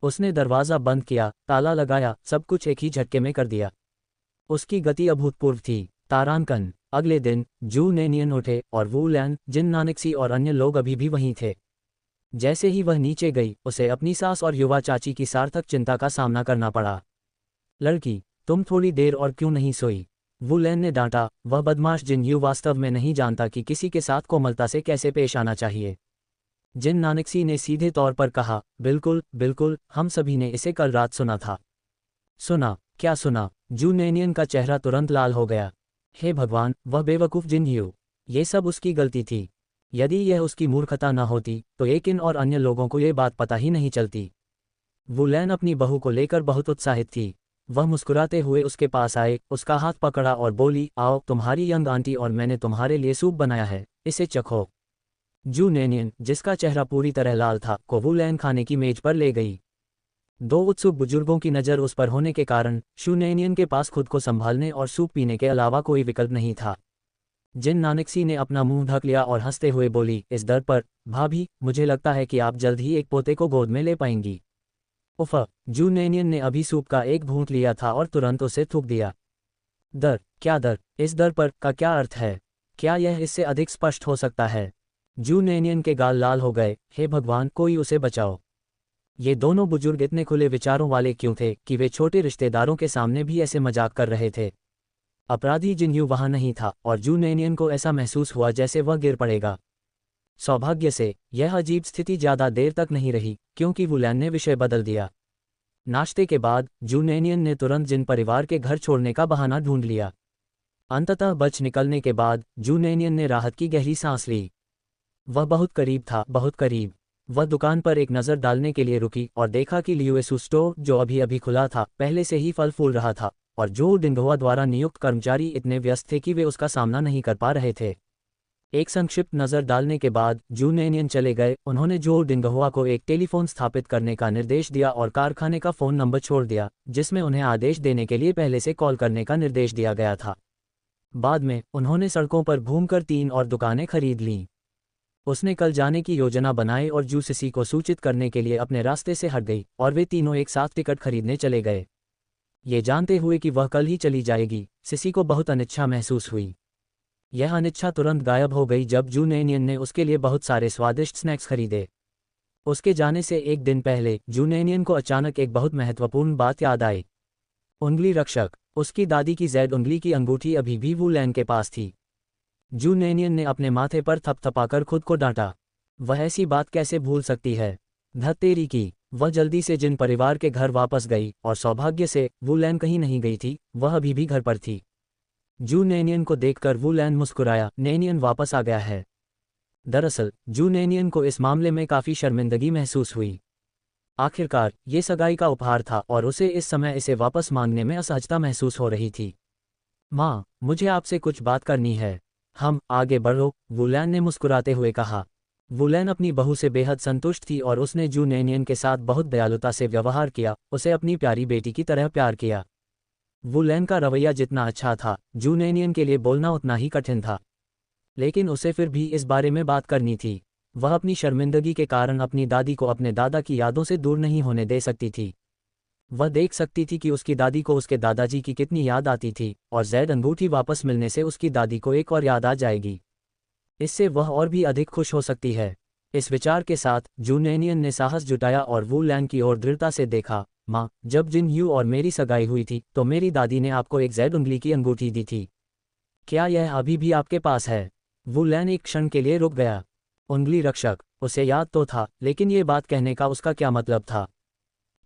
उसने दरवाज़ा बंद किया, ताला लगाया, सब कुछ एक ही झटके में कर दिया। उसकी गति अभूतपूर्व थी। तारांकन। अगले दिन जू नैनियन उठे और वू लैन, जिन नानक्सी और अन्य लोग अभी भी वहीं थे। जैसे ही वह नीचे गई, उसे अपनी सास और युवा चाची की सार्थक चिंता का सामना करना पड़ा। लड़की, तुम थोड़ी देर और क्यों नहीं सोई? वू लैन ने डांटा। वह बदमाश जिन यू वास्तव में नहीं जानता कि किसी के साथ कोमलता से कैसे पेश आना चाहिए। जिन नानक्सी ने सीधे तौर पर कहा, बिल्कुल बिल्कुल, हम सभी ने इसे कल रात सुना था। सुना? क्या सुना? जू नैनियन का चेहरा तुरंत लाल हो गया। हे भगवान, वह बेवकूफ़ जिन यू! ये सब उसकी गलती थी। यदि यह उसकी मूर्खता न होती तो एकिन और अन्य लोगों को ये बात पता ही नहीं चलती। वू लैन अपनी बहू को लेकर बहुत उत्साहित थी। वह मुस्कुराते हुए उसके पास आए, उसका हाथ पकड़ा और बोली, आओ, तुम्हारी यंग आंटी और मैंने तुम्हारे लिए सूप बनाया है, इसे चखो। जू नैनियन, जिसका चेहरा पूरी तरह लाल था, को वू लैन खाने की मेज पर ले गई। दो उत्सुक बुजुर्गों की नज़र उस पर होने के कारण शू नैनियन के पास खुद को संभालने और सूप पीने के अलावा कोई विकल्प नहीं था। जिन नानक्सी ने अपना मुंह ढक लिया और हंसते हुए बोली, इस दर पर, भाभी, मुझे लगता है कि आप जल्द ही एक पोते को गोद में ले पाएंगी। उफ़! जू नैनियन ने अभी सूप का एक घूंट लिया था और तुरंत उसे थूक दिया। दर? क्या दर? इस दर पर का क्या अर्थ है? क्या यह इससे अधिक स्पष्ट हो सकता है? जू नैनियन के गाल लाल हो गए। हे भगवान, कोई उसे बचाओ! ये दोनों बुजुर्ग इतने खुले विचारों वाले क्यों थे कि वे छोटे रिश्तेदारों के सामने भी ऐसे मजाक कर रहे थे? अपराधी जिन यू वहां नहीं था और जू नैनियन को ऐसा महसूस हुआ जैसे वह गिर पड़ेगा। सौभाग्य से यह अजीब स्थिति ज़्यादा देर तक नहीं रही, क्योंकि वू लैन ने विषय बदल दिया। नाश्ते के बाद जू नैनियन ने तुरंत जिन परिवार के घर छोड़ने का बहाना ढूंढ लिया। अंततः बच निकलने के बाद जू नैनियन ने राहत की गहरी सांस ली। वह बहुत करीब था, बहुत करीब। वह दुकान पर एक नज़र डालने के लिए रुकी और देखा कि लियूएसू स्टोर, जो अभी अभी खुला था, पहले से ही फल फूल रहा था और जो डिंगहुआ द्वारा नियुक्त कर्मचारी इतने व्यस्त थे कि वे उसका सामना नहीं कर पा रहे थे। एक संक्षिप्त नज़र डालने के बाद जू नैनियन चले गए। उन्होंने जो डिंगहुआ को एक टेलीफोन स्थापित करने का निर्देश दिया और कारखाने का फ़ोन नंबर छोड़ दिया, जिसमें उन्हें आदेश देने के लिए पहले से कॉल करने का निर्देश दिया गया था। बाद में उन्होंने सड़कों पर घूमकर 3 और दुकानें खरीद लीं। उसने कल जाने की योजना बनाई और जू सिसी को सूचित करने के लिए अपने रास्ते से हट गई और वे तीनों एक साथ टिकट खरीदने चले गए। ये जानते हुए कि वह कल ही चली जाएगी, सिसी को बहुत अनिच्छा महसूस हुई। यह अनिच्छा तुरंत गायब हो गई जब जू नैनियन ने उसके लिए बहुत सारे स्वादिष्ट स्नैक्स खरीदे। उसके जाने से एक दिन पहले जू नैनियन को अचानक एक बहुत महत्वपूर्ण बात याद आई। उंगली रक्षक। उसकी दादी की जैड उंगली की अंगूठी अभी भी वू लैन के पास थी। जू नैनियन ने अपने माथे पर थपथपाकर खुद को डांटा। वह ऐसी बात कैसे भूल सकती है? धत तेरी की! वह जल्दी से जिन परिवार के घर वापस गई और सौभाग्य से वू लैन कहीं नहीं गई थी, वह अभी भी घर पर थी। जू नैनियन को देखकर वू लैन मुस्कुराया। नैनियन वापस आ गया है। दरअसल जू नैनियन को इस मामले में काफ़ी शर्मिंदगी महसूस हुई। आखिरकार ये सगाई का उपहार था और उसे इस समय इसे वापस मांगने में असहजता महसूस हो रही थी। माँ, मुझे आपसे कुछ बात करनी है। हम आगे बढ़ो, वू लैन ने मुस्कुराते हुए कहा। वू लैन अपनी बहू से बेहद संतुष्ट थी और उसने जू नैनियन के साथ बहुत दयालुता से व्यवहार किया, उसे अपनी प्यारी बेटी की तरह प्यार किया। वू लैन का रवैया जितना अच्छा था, जू नैनियन के लिए बोलना उतना ही कठिन था। लेकिन उसे फिर भी इस बारे में बात करनी थी। वह अपनी शर्मिंदगी के कारण अपनी दादी को अपने दादा की यादों से दूर नहीं होने दे सकती थी। वह देख सकती थी कि उसकी दादी को उसके दादाजी की कितनी याद आती थी और जैड अंगूठी वापस मिलने से उसकी दादी को एक और याद आ जाएगी। इससे वह और भी अधिक खुश हो सकती है। इस विचार के साथ जू नैनियन ने साहस जुटाया और वू लैन की ओर दृढ़ता से देखा। माँ, जब जिन यू और मेरी सगाई हुई थी तो मेरी दादी ने आपको एक जैड उंगली की अंगूठी दी थी। क्या यह अभी भी आपके पास है? वू लैन एक क्षण के लिए रुक गया। उंगली रक्षक, उसे याद तो था, लेकिन ये बात कहने का उसका क्या मतलब था?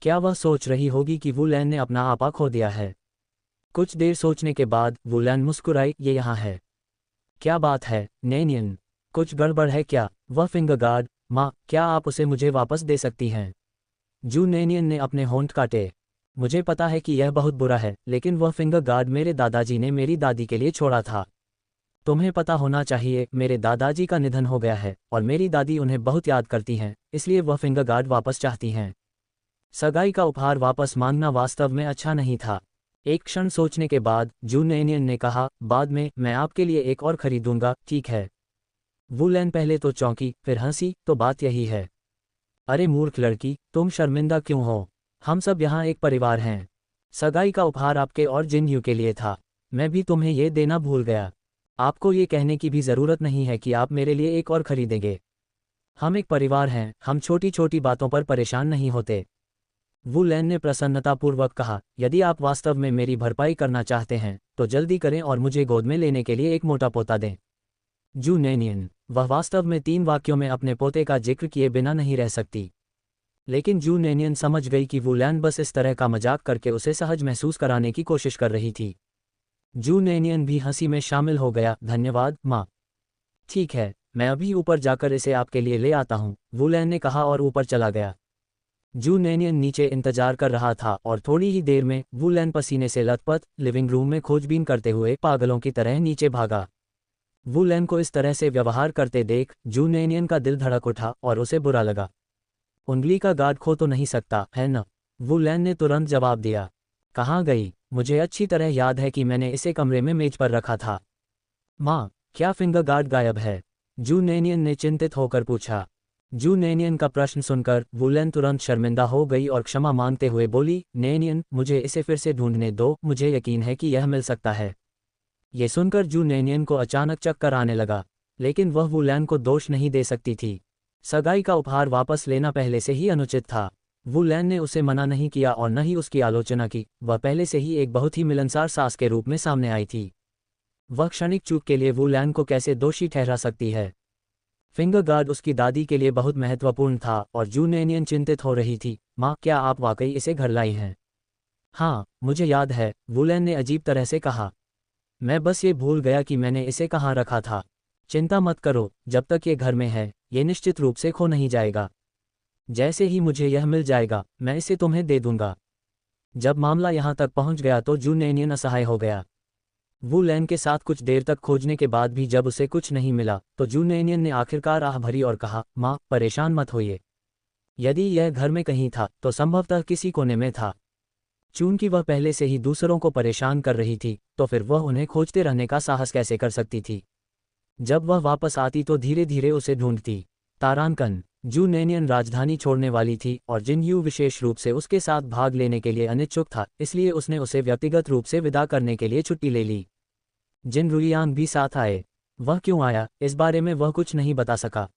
क्या वह सोच रही होगी कि वू लैन ने अपना आपा खो दिया है? कुछ देर सोचने के बाद वू लैन मुस्कुराई। ये यहाँ है। क्या बात है नैनियन? कुछ गड़बड़ है क्या? वह फिंगर गार्ड, माँ, क्या आप उसे मुझे वापस दे सकती हैं? जू नैनियन ने अपने होंठ काटे। मुझे पता है कि यह बहुत बुरा है, लेकिन वह फिंगर गार्ड मेरे दादाजी ने मेरी दादी के लिए छोड़ा था। तुम्हें पता होना चाहिए, मेरे दादाजी का निधन हो गया है और मेरी दादी उन्हें बहुत याद करती हैं, इसलिए वह फिंगर गार्ड वापस चाहती हैं। सगाई का उपहार वापस मांगना वास्तव में अच्छा नहीं था। एक क्षण सोचने के बाद जून एनियन ने कहा, बाद में मैं आपके लिए एक और खरीदूंगा, ठीक है। वुलेन पहले तो चौंकी, फिर हंसी, तो बात यही है। अरे मूर्ख लड़की, तुम शर्मिंदा क्यों हो? हम सब यहाँ एक परिवार हैं। सगाई का उपहार आपके और जिनयू के लिए था। मैं भी तुम्हें ये देना भूल गया। आपको ये कहने की भी ज़रूरत नहीं है कि आप मेरे लिए एक और खरीदेंगे। हम एक परिवार हैं, हम छोटी छोटी बातों पर परेशान नहीं होते। वुलेन ने प्रसन्नतापूर्वक कहा, यदि आप वास्तव में मेरी भरपाई करना चाहते हैं तो जल्दी करें और मुझे गोद में लेने के लिए एक मोटा पोता दें। जू नेनियन, वह वास्तव में 3 वाक्यों में अपने पोते का जिक्र किए बिना नहीं रह सकती। लेकिन जू नेनियन समझ गई कि वुलेन बस इस तरह का मजाक करके उसे सहज महसूस कराने की कोशिश कर रही थी। जू नेनियन भी हंसी में शामिल हो गया, धन्यवाद माँ। ठीक है, मैं अभी ऊपर जाकर इसे आपके लिए ले आता हूँ, वुलेन ने कहा और ऊपर चला गया। जू नेनियन नीचे इंतजार कर रहा था और थोड़ी ही देर में वुलेन पसीने से लथपथ लिविंग रूम में खोजबीन करते हुए पागलों की तरह नीचे भागा। वुलेन को इस तरह से व्यवहार करते देख जू नेनियन का दिल धड़क उठा और उसे बुरा लगा। उंगली का गार्ड खो तो नहीं सकता है न? वुलेन ने तुरंत जवाब दिया। कहाँ गई? मुझे अच्छी तरह याद है कि मैंने इसे कमरे में मेज पर रखा था। माँ, क्या फिंगर गार्ड गायब है? जू नेनियन ने चिंतित होकर पूछा। जू नेनियन का प्रश्न सुनकर वुलेन तुरंत शर्मिंदा हो गई और क्षमा मांगते हुए बोली, नेनियन, मुझे इसे फिर से ढूंढने दो, मुझे यकीन है कि यह मिल सकता है। ये सुनकर जू नेनियन को अचानक चक्कर आने लगा, लेकिन वह वुलेन को दोष नहीं दे सकती थी। सगाई का उपहार वापस लेना पहले से ही अनुचित था। वुलेन ने उसे मना नहीं किया और न ही उसकी आलोचना की, वह पहले से ही एक बहुत ही मिलनसार सास के रूप में सामने आई थी। वह क्षणिक चूक के लिए वुलेन को कैसे दोषी ठहरा सकती है? फिंगर गार्ड उसकी दादी के लिए बहुत महत्वपूर्ण था और जू नेनियन चिंतित हो रही थी। माँ, क्या आप वाकई इसे घर लाई हैं? हाँ, मुझे याद है, वुलेन ने अजीब तरह से कहा। मैं बस ये भूल गया कि मैंने इसे कहाँ रखा था। चिंता मत करो, जब तक ये घर में है ये निश्चित रूप से खो नहीं जाएगा। जैसे ही मुझे यह मिल जाएगा मैं इसे तुम्हें दे दूंगा। जब मामला यहाँ तक पहुँच गया तो जू नेनियन असहाय हो गया। वुलेन के साथ कुछ देर तक खोजने के बाद भी जब उसे कुछ नहीं मिला तो जू नेनियन ने आखिरकार आह भरी और कहा, माँ, परेशान मत होइए। यदि यह घर में कहीं था तो संभवतः किसी कोने में था। चूंकि वह पहले से ही दूसरों को परेशान कर रही थी तो फिर वह उन्हें खोजते रहने का साहस कैसे कर सकती थी? जब वह वापस आती तो धीरे धीरे उसे ढूंढती। तारांकन, जू नेनियन राजधानी छोड़ने वाली थी और जिनयू विशेष रूप से उसके साथ भाग लेने के लिए अनिच्छुक था, इसलिए उसने उसे व्यक्तिगत रूप से विदा करने के लिए छुट्टी ले ली। जिन रुइयांग भी साथ आए। वह क्यों आया, इस बारे में वह कुछ नहीं बता सका।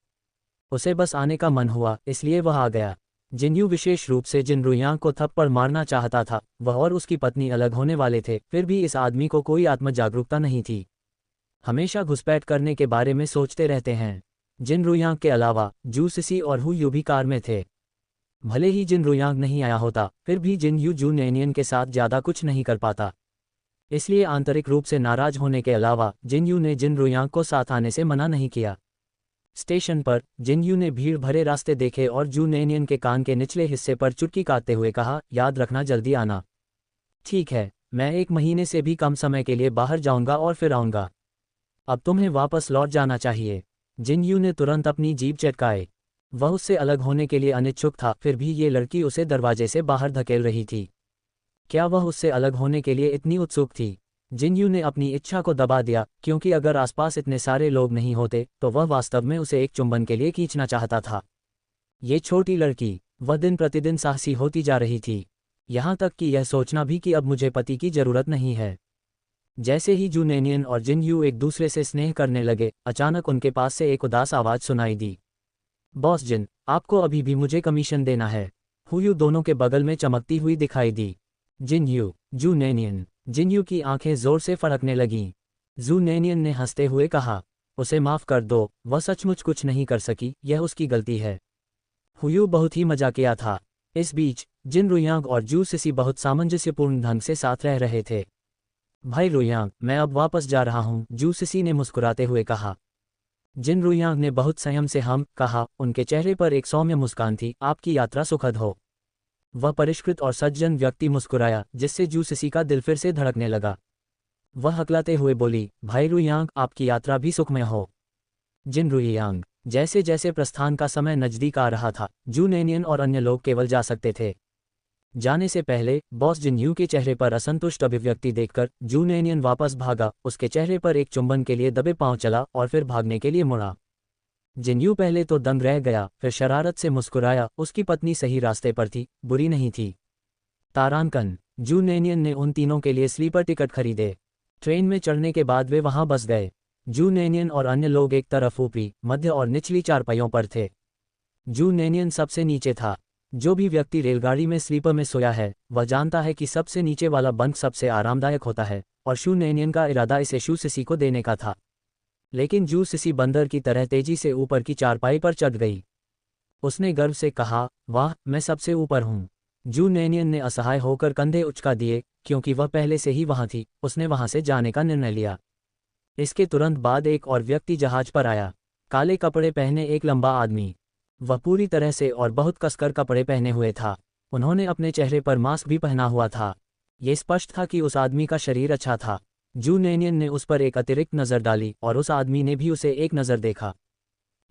उसे बस आने का मन हुआ, इसलिए वह आ गया। जिनयू विशेष रूप से जिन रुइयांग को थप्पड़ मारना चाहता था। वह और उसकी पत्नी अलग होने वाले थे, फिर भी इस आदमी को कोई आत्म जागरूकता नहीं थी। हमेशा घुसपैठ करने के बारे में सोचते रहते हैं। जिन रुइयांग के अलावा जू सिसी और हु यू भी कार में थे। भले ही जिन रुइयांग नहीं आया होता, फिर भी जिन यू जू नेनियन के साथ ज़्यादा कुछ नहीं कर पाता। इसलिए आंतरिक रूप से नाराज होने के अलावा जिन यू ने जिन रुइयांग को साथ आने से मना नहीं किया। स्टेशन पर जिन यू ने भीड़ भरे रास्ते देखे और जू नेनियन के कान के निचले हिस्से पर चुटकी काटते हुए कहा, याद रखना, जल्दी आना। ठीक है, मैं 1 महीने से भी कम समय के लिए बाहर जाऊंगा और फिर आऊंगा। अब तुम्हें वापस लौट जाना चाहिए। जिन यू ने तुरंत अपनी जीभ चटकाई। वह उससे अलग होने के लिए अनिच्छुक था, फिर भी ये लड़की उसे दरवाजे से बाहर धकेल रही थी। क्या वह उससे अलग होने के लिए इतनी उत्सुक थी? जिन यू ने अपनी इच्छा को दबा दिया, क्योंकि अगर आसपास इतने सारे लोग नहीं होते तो वह वास्तव में उसे एक चुंबन के लिए खींचना चाहता था। ये छोटी लड़की, वह दिन प्रतिदिन साहसी होती जा रही थी, यहाँ तक कि यह सोचना भी कि अब मुझे पति की जरूरत नहीं है। जैसे ही जू नेनियन और जिन यू एक दूसरे से स्नेह करने लगे, अचानक उनके पास से एक उदास आवाज़ सुनाई दी। बॉस जिन, आपको अभी भी मुझे कमीशन देना है। हु यू दोनों के बगल में चमकती हुई दिखाई दी। जिन यू, जू नेनियन। जिन यू की आंखें जोर से फड़कने लगीं। जू नेनियन ने हंसते हुए कहा, उसे माफ़ कर दो, वह सचमुच कुछ नहीं कर सकी, यह उसकी गलती है। हु यू बहुत ही मजाकिया था। इस बीच जिन रुयांग और जू सिसी बहुत सामंजस्यपूर्ण ढंग से साथ रह रहे थे। भाई रुयांग, मैं अब वापस जा रहा हूँ, जू सिसी ने मुस्कुराते हुए कहा। जिन रुयांग ने बहुत संयम से हम कहा, उनके चेहरे पर एक सौम्य मुस्कान थी, आपकी यात्रा सुखद हो। वह परिष्कृत और सज्जन व्यक्ति मुस्कुराया, जिससे जू सिसी का दिल फिर से धड़कने लगा। वह हकलाते हुए बोली, भाई रुयांग, आपकी यात्रा भी सुखमय हो। जिन रुयांग। जैसे जैसे प्रस्थान का समय नजदीक आ रहा था, जू नेनियन और अन्य लोग केवल जा सकते थे। जाने से पहले बॉस जिन यू के चेहरे पर असंतुष्ट अभिव्यक्ति देखकर जू नेनियन वापस भागा, उसके चेहरे पर एक चुंबन के लिए दबे पांव चला और फिर भागने के लिए मुड़ा। जिन्यू पहले तो दंग रह गया, फिर शरारत से मुस्कुराया, उसकी पत्नी सही रास्ते पर थी, बुरी नहीं थी। तारांकन। जू नेनियन ने उन तीनों के लिए स्लीपर टिकट खरीदे। ट्रेन में चढ़ने के बाद वे वहां बस गए। जू नेनियन और अन्य लोग एक तरफ ऊपरी, मध्य और निचली चारपाइयों पर थे। जू नेनियन सबसे नीचे था। जो भी व्यक्ति रेलगाड़ी में स्लीपर में सोया है, वह जानता है कि सबसे नीचे वाला बंक सबसे आरामदायक होता है, और शू नेनियन का इरादा इसे शू सिसी को देने का था। लेकिन जू सिसी बंदर की तरह तेजी से ऊपर की चारपाई पर चढ़ गई। उसने गर्व से कहा, वाह, मैं सबसे ऊपर हूँ। जू नेनियन ने असहाय होकर कंधे उचका दिए, क्योंकि वह पहले से ही वहां थी। उसने वहां से जाने का निर्णय लिया। इसके तुरंत बाद एक और व्यक्ति जहाज पर आया। काले कपड़े पहने एक लंबा आदमी। वह पूरी तरह से और बहुत कसकर कपड़े पहने हुए था। उन्होंने अपने चेहरे पर मास्क भी पहना हुआ था। ये स्पष्ट था कि उस आदमी का शरीर अच्छा था। जू नेनियन ने उस पर एक अतिरिक्त नज़र डाली और उस आदमी ने भी उसे एक नज़र देखा।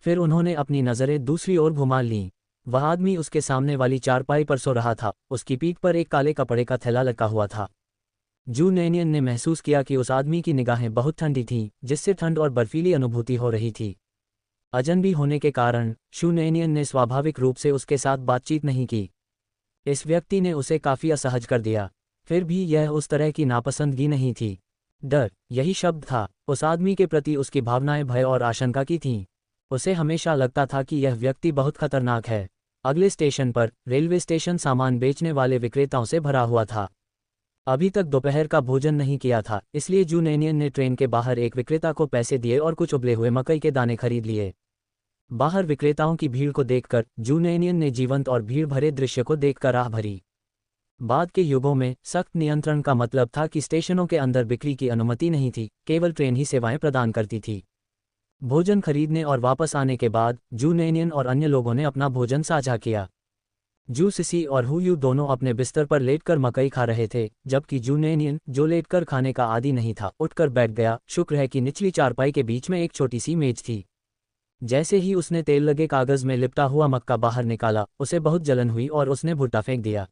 फिर उन्होंने अपनी नज़रें दूसरी ओर घुमा लीं। वह आदमी उसके सामने वाली चारपाई पर सो रहा था, उसकी पीठ पर एक काले कपड़े का थैला लटका हुआ था। जू नेनियन ने महसूस किया कि उस आदमी की निगाहें बहुत ठंडी थीं, जिससे ठंड और बर्फीली अनुभूति हो रही थी। अजनबी होने के कारण शू नेनियन ने स्वाभाविक रूप से उसके साथ बातचीत नहीं की। इस व्यक्ति ने उसे काफ़ी असहज कर दिया। फिर भी यह उस तरह की नापसंदगी नहीं थी। डर, यही शब्द था। उस आदमी के प्रति उसकी भावनाएं भय और आशंका की थीं। उसे हमेशा लगता था कि यह व्यक्ति बहुत खतरनाक है। अगले स्टेशन पर रेलवे स्टेशन सामान बेचने वाले विक्रेताओं से भरा हुआ था। अभी तक दोपहर का भोजन नहीं किया था, इसलिए जू नेनियन ने ट्रेन के बाहर एक विक्रेता को पैसे दिए और कुछ उबले हुए मकई के दाने खरीद लिए। बाहर विक्रेताओं की भीड़ को देखकर जू नेनियन ने जीवंत और भीड़ भरे दृश्य को देखकर आह भरी। बाद के युगों में सख्त नियंत्रण का मतलब था कि स्टेशनों के अंदर बिक्री की अनुमति नहीं थी, केवल ट्रेन ही सेवाएं प्रदान करती थी। भोजन खरीदने और वापस आने के बाद जू नेनियन और अन्य लोगों ने अपना भोजन साझा किया। जू सिसी और हु यू दोनों अपने बिस्तर पर लेटकर मकई खा रहे थे, जबकि जू नेनियन, जो लेटकर खाने का आदी नहीं था, उठकर बैठ गया। शुक्र है कि निचली चारपाई के बीच में एक छोटी सी मेज थी। जैसे ही उसने तेल लगे कागज में लिपटा हुआ मक्का बाहर निकाला, उसे बहुत जलन हुई और उसने भुट्टा फेंक दिया।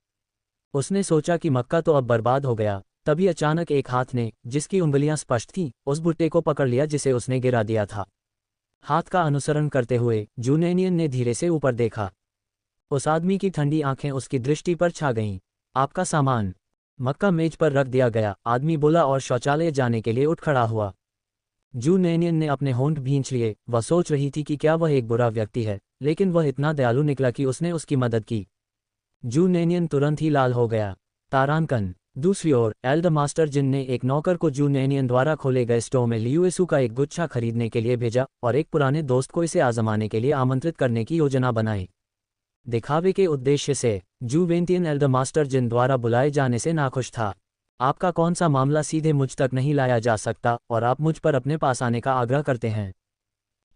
उसने सोचा कि मक्का तो अब बर्बाद हो गया। तभी अचानक एक हाथ ने, जिसकी उंगलियां स्पष्ट थीं, उस भुट्टे को पकड़ लिया जिसे उसने गिरा दिया था। हाथ का अनुसरण करते हुए जू नेनियन ने धीरे से ऊपर देखा। उस आदमी की ठंडी आंखें उसकी दृष्टि पर छा गईं। आपका सामान। मक्का मेज पर रख दिया गया, आदमी बोला और शौचालय जाने के लिए उठ खड़ा हुआ। जू नेनियन ने अपने होंठ भींच लिए। वह सोच रही थी कि क्या वह एक बुरा व्यक्ति है, लेकिन वह इतना दयालु निकला कि उसने उसकी मदद की। जू नेनियन तुरंत ही लाल हो गया। तारांकन। दूसरी ओर एल्ड मास्टर जिन ने एक नौकर को जू नेनियन द्वारा खोले गए स्टोर में लियुएसू का एक गुच्छा खरीदने के लिए भेजा और एक पुराने दोस्त को इसे आजमाने के लिए आमंत्रित करने की योजना बनाई। दिखावे के उद्देश्य से जू वेंटियन एल्ड मास्टर जिन द्वारा बुलाए जाने से नाखुश था। आपका कौन सा मामला सीधे मुझ तक नहीं लाया जा सकता और आप मुझ पर अपने पास आने का आग्रह करते हैं?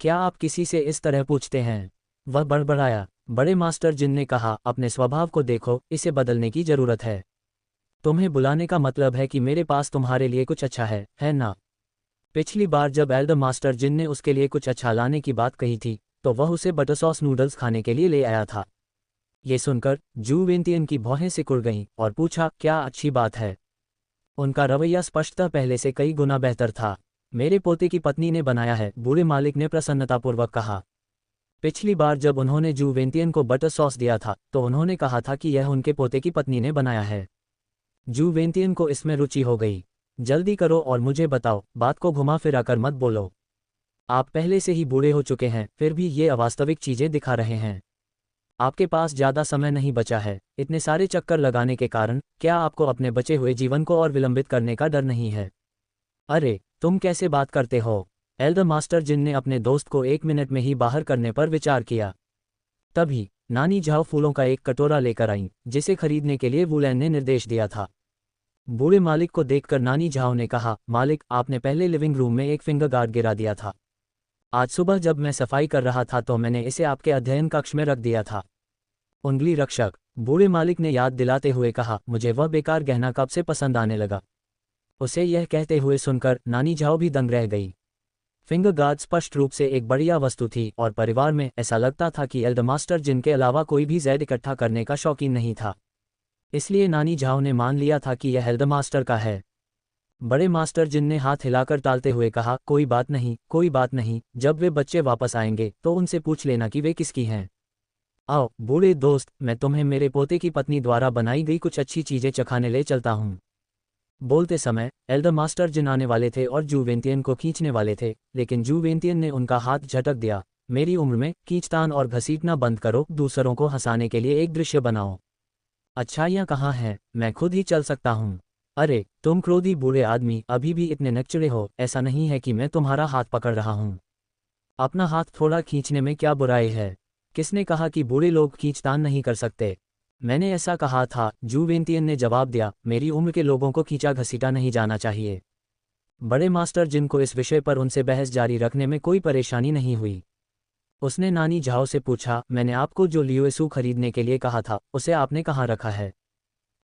क्या आप किसी से इस तरह पूछते हैं? वह बड़बड़ाया। बड़े मास्टर जिन ने कहा, अपने स्वभाव को देखो, इसे बदलने की जरूरत है। तुम्हें बुलाने का मतलब है कि मेरे पास तुम्हारे लिए कुछ अच्छा है ना? पिछली बार जब एल्ड मास्टर जिन ने उसके लिए कुछ अच्छा लाने की बात कही थी, तो वह उसे बटर सॉस नूडल्स खाने के लिए ले आया था। ये सुनकर जू वेंटियन की भौहें सिकुड़ गईं और पूछा, क्या अच्छी बात है? उनका रवैया स्पष्टतः पहले से कई गुना बेहतर था। मेरे पोते की पत्नी ने बनाया है, बूढ़े मालिक ने प्रसन्नतापूर्वक कहा। पिछली बार जब उन्होंने जू वेंटियन को बटर सॉस दिया था, तो उन्होंने कहा था कि यह उनके पोते की पत्नी ने बनाया है। जू वेंटियन को इसमें रुचि हो गई। जल्दी करो और मुझे बताओ, बात को घुमा फिरा कर मत बोलो। आप पहले से ही बूढ़े हो चुके हैं, फिर भी ये अवास्तविक चीजें दिखा रहे हैं। आपके पास ज़्यादा समय नहीं बचा है। इतने सारे चक्कर लगाने के कारण क्या आपको अपने बचे हुए जीवन को और विलंबित करने का डर नहीं है? अरे, तुम कैसे बात करते हो? एल्डर मास्टर जिन ने अपने दोस्त को 1 मिनट में ही बाहर करने पर विचार किया। तभी नानी झाओ फूलों का एक कटोरा लेकर आईं, जिसे खरीदने के लिए वुलैन ने निर्देश दिया था। बूढ़े मालिक को देखकर नानी झाओ ने कहा, मालिक, आपने पहले लिविंग रूम में एक फिंगर गार्ड गिरा दिया था। आज सुबह जब मैं सफाई कर रहा था तो मैंने इसे आपके अध्ययन कक्ष में रख दिया था। उंगली रक्षक। बूढ़े मालिक ने याद दिलाते हुए कहा, मुझे वह बेकार गहना कब से पसंद आने लगा। उसे यह कहते हुए सुनकर नानी झाओ भी दंग रह गई। फिंगर गार्ड स्पष्ट रूप से एक बढ़िया वस्तु थी और परिवार में ऐसा लगता था कि एल्डर मास्टर जिनके अलावा कोई भी जैद इकट्ठा करने का शौकीन नहीं था। इसलिए नानी झाओ ने मान लिया था कि यह एल्डर मास्टर का है। बड़े मास्टर जिन ने हाथ हिलाकर टालते हुए कहा, कोई बात नहीं, कोई बात नहीं, जब वे बच्चे वापस आएंगे तो उनसे पूछ लेना कि वे किसकी हैं। आओ बूढ़े दोस्त, मैं तुम्हें मेरे पोते की पत्नी द्वारा बनाई गई कुछ अच्छी चीजें चखाने ले चलता हूँ। बोलते समय एल्डर मास्टर जिन आने वाले थे और जुवेंतियन को खींचने वाले थे, लेकिन जुवेंतियन ने उनका हाथ झटक दिया। मेरी उम्र में खींचतान और घसीटना बंद करो, दूसरों को हंसाने के लिए एक दृश्य बनाओ। अच्छाइयाँ कहाँ हैं, मैं खुद ही चल सकता हूँ। अरे तुम क्रोधी बूढ़े आदमी, अभी भी इतने नकचढ़े हो। ऐसा नहीं है कि मैं तुम्हारा हाथ पकड़ रहा हूँ। अपना हाथ थोड़ा खींचने में क्या बुराई है। किसने कहा कि बूढ़े लोग खींचतान नहीं कर सकते? मैंने ऐसा कहा था, जुवेंतियन ने जवाब दिया। मेरी उम्र के लोगों को खींचा घसीटा नहीं जाना चाहिए। बड़े मास्टर जिनको इस विषय पर उनसे बहस जारी रखने में कोई परेशानी नहीं हुई। उसने नानी झाओ से पूछा, मैंने आपको जो लियोसू खरीदने के लिए कहा था उसे आपने कहाँ रखा है?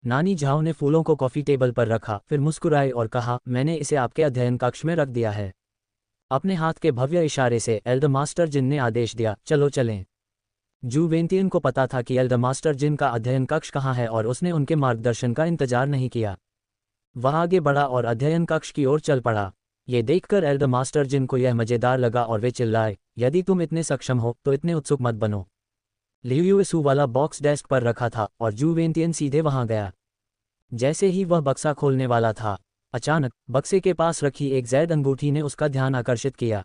नानी झाओ ने फूलों को कॉफ़ी टेबल पर रखा, फिर मुस्कुराए और कहा, मैंने इसे आपके अध्ययन कक्ष में रख दिया है। अपने हाथ के भव्य इशारे से एल्डर मास्टर जिन ने आदेश दिया, चलो चलें। जुवेंतियन को पता था कि एल्डर मास्टर जिन का अध्ययन कक्ष कहाँ है और उसने उनके मार्गदर्शन का इंतजार नहीं किया। वह आगे बढ़ा और अध्ययन कक्ष की ओर चल पड़ा। ये देखकर एल्डर मास्टर जिन को यह मज़ेदार लगा और वे चिल्लाए, यदि तुम इतने सक्षम हो तो इतने उत्सुक मत बनो। लियोसू वाला बॉक्स डेस्क पर रखा था और जुवेंतियन सीधे वहां गया। जैसे ही वह बक्सा खोलने वाला था, अचानक बक्से के पास रखी एक जैद अंगूठी ने उसका ध्यान आकर्षित किया।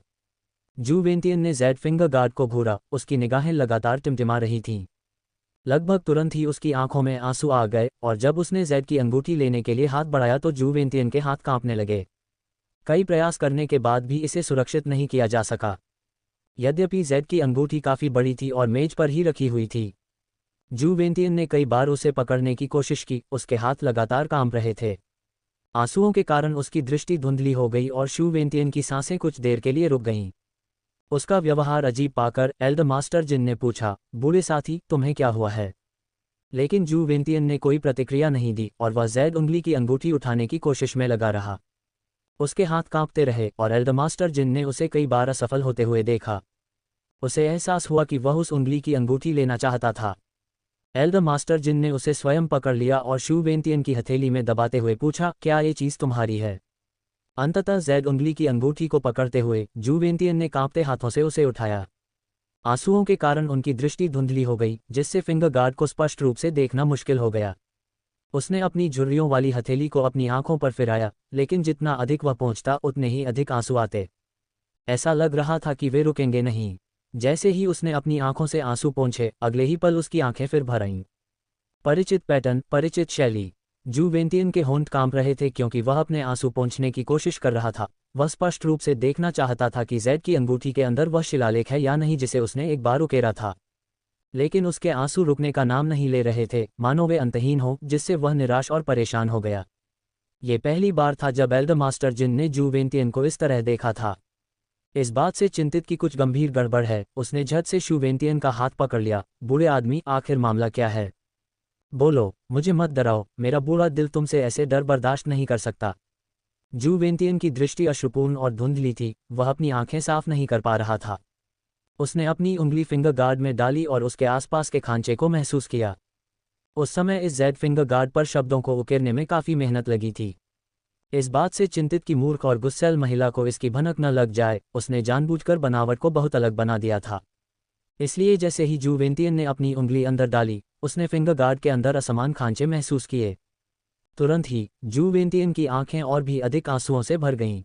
जुवेंतियन ने जैड फिंगर गार्ड को घूरा, उसकी निगाहें लगातार टिमटिमा रही थीं। लगभग तुरंत ही उसकी आंखों में आंसू आ गए और जब उसने जैड की अंगूठी लेने के लिए हाथ बढ़ाया तो जुवेंतियन के हाथ कांपने लगे। कई प्रयास करने के बाद भी इसे सुरक्षित नहीं किया जा सका। यद्यपि जैड की अंगूठी काफ़ी बड़ी थी और मेज पर ही रखी हुई थी। जुवेंतियन ने कई बार उसे पकड़ने की कोशिश की, उसके हाथ लगातार कांप रहे थे। आंसुओं के कारण उसकी दृष्टि धुंधली हो गई और जुवेंतियन की सांसें कुछ देर के लिए रुक गईं। उसका व्यवहार अजीब पाकर एल्डर मास्टर जिन ने पूछा, बूढ़े साथी, तुम्हें क्या हुआ है? लेकिन जुवेंतियन ने कोई प्रतिक्रिया नहीं दी और वह जैद उंगली की अंगूठी उठाने की कोशिश में लगा रहा। उसके हाथ कांपते रहे और एल्डर मास्टर जिन ने उसे कई बार असफल होते हुए देखा। उसे एहसास हुआ कि वह उस उंगली की अंगूठी लेना चाहता था। एल्डर मास्टर जिन ने उसे स्वयं पकड़ लिया और जुवेंतियन की हथेली में दबाते हुए पूछा, क्या ये चीज़ तुम्हारी है? अंततः जैद उंगली की अंगूठी को पकड़ते हुए जुवेंतियन ने कांपते हाथों से उसे उठाया। आंसुओं के कारण उनकी दृष्टि धुंधली हो गई, जिससे फिंगर गार्ड को स्पष्ट रूप से देखना मुश्किल हो गया। उसने अपनी झुर्रियों वाली हथेली को अपनी आंखों पर फिराया, लेकिन जितना अधिक वह पहुंचता उतने ही अधिक आंसू आते। ऐसा लग रहा था कि वे रुकेंगे नहीं। जैसे ही उसने अपनी आंखों से आंसू पोंछे, अगले ही पल उसकी आंखें फिर भर आईं। परिचित पैटर्न, परिचित शैली। जुवेंतियन के होंठ कांप रहे थे क्योंकि वह अपने आंसू पोंछने की कोशिश कर रहा था। वह स्पष्ट रूप से देखना चाहता था कि जैड की अंगूठी के अंदर वह शिलालेख है या नहीं जिसे उसने एक बार उकेरा था। लेकिन उसके आंसू रुकने का नाम नहीं ले रहे थे, मानो वे अंतहीन हो, जिससे वह निराश और परेशान हो गया। ये पहली बार था जब एल्डर मास्टर जिन ने जुवेंतियन को इस तरह देखा था। इस बात से चिंतित कि कुछ गंभीर गड़बड़ है, उसने झट से जुवेंतियन का हाथ पकड़ लिया। बूढ़े आदमी, आखिर मामला क्या है? बोलो, मुझे मत डराओ, मेरा बूढ़ा दिल तुमसे ऐसे डर बर्दाश्त नहीं कर सकता। जुवेंतियन की दृष्टि अश्रुपूर्ण और धुंधली थी, वह अपनी आंखें साफ नहीं कर पा रहा था। उसने अपनी उंगली फिंगर गार्ड में डाली और उसके आसपास के खांचे को महसूस किया। उस समय इस जैड फिंगर गार्ड पर शब्दों को उकेरने में काफ़ी मेहनत लगी थी। इस बात से चिंतित कि मूर्ख और गुस्सैल महिला को इसकी भनक न लग जाए, उसने जानबूझकर बनावट को बहुत अलग बना दिया था। इसलिए जैसे ही जुवेंतियन ने अपनी उंगली अंदर डाली, उसने फिंगर गार्ड के अंदर असमान खांचे महसूस किए। तुरंत ही जुवेंतियन की आंखें और भी अधिक आंसुओं से भर गईं।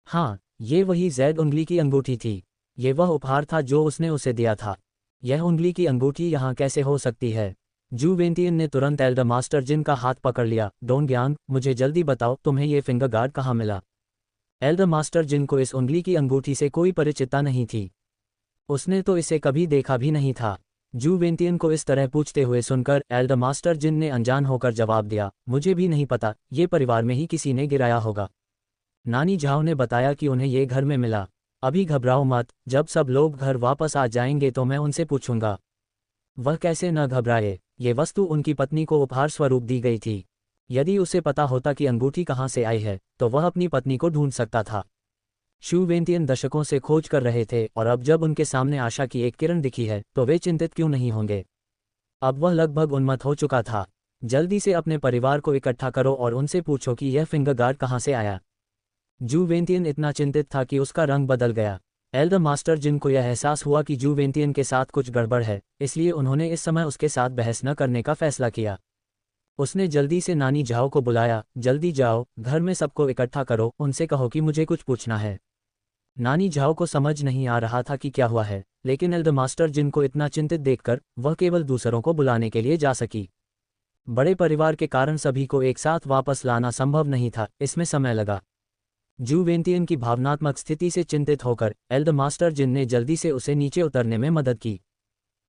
हाँ, ये वही जैद उंगली की अंगूठी थी। ये वह उपहार था जो उसने उसे दिया था। यह उंगली की अंगूठी यहाँ कैसे हो सकती है? जुवेंतियन ने तुरंत एल्डर मास्टर जिन का हाथ पकड़ लिया। डोंग ग्यांग, मुझे जल्दी बताओ, तुम्हें ये फिंगर गार्ड कहाँ मिला? एल्डर मास्टर जिन को इस उंगली की अंगूठी से कोई परिचितता नहीं थी। उसने तो इसे कभी देखा भी नहीं था। जुवेंतियन को इस तरह पूछते हुए सुनकर एल्डर मास्टर जिन ने अनजान होकर जवाब दिया, मुझे भी नहीं पता, ये परिवार में ही किसी ने गिराया होगा। नानी झाओ ने बताया कि उन्हें ये घर में मिला। अभी घबराओ मत, जब सब लोग घर वापस आ जाएंगे तो मैं उनसे पूछूंगा। वह कैसे न घबराए, ये वस्तु उनकी पत्नी को उपहार स्वरूप दी गई थी। यदि उसे पता होता कि अंगूठी कहाँ से आई है तो वह अपनी पत्नी को ढूंढ सकता था। शू वेंतियन दशकों से खोज कर रहे थे और अब जब उनके सामने आशा की एक किरण दिखी है तो वे चिंतित क्यों नहीं होंगे। अब वह लगभग उन्मत्त हो चुका था। जल्दी से अपने परिवार को इकट्ठा करो और उनसे पूछो कि यह फिंगर गार्ड कहाँ से आया। जू वेंतियन इतना चिंतित था कि उसका रंग बदल गया। एल्डर मास्टर जिनको यह एहसास हुआ कि जू वेंतियन के साथ कुछ गड़बड़ है, इसलिए उन्होंने इस समय उसके साथ बहस न करने का फैसला किया। उसने जल्दी से नानी झाओ को बुलाया, जल्दी जाओ, घर में सबको इकट्ठा करो, उनसे कहो कि मुझे कुछ पूछना है। नानी झाओ को समझ नहीं आ रहा था कि क्या हुआ है, लेकिन एल्डर मास्टर जिनको इतना चिंतित देखकर वह केवल दूसरों को बुलाने के लिए जा सकी। बड़े परिवार के कारण सभी को एक साथ वापस लाना संभव नहीं था, इसमें समय लगा। जू वेंतियन की भावनात्मक स्थिति से चिंतित होकर एल्डर मास्टर जिन ने जल्दी से उसे नीचे उतरने में मदद की,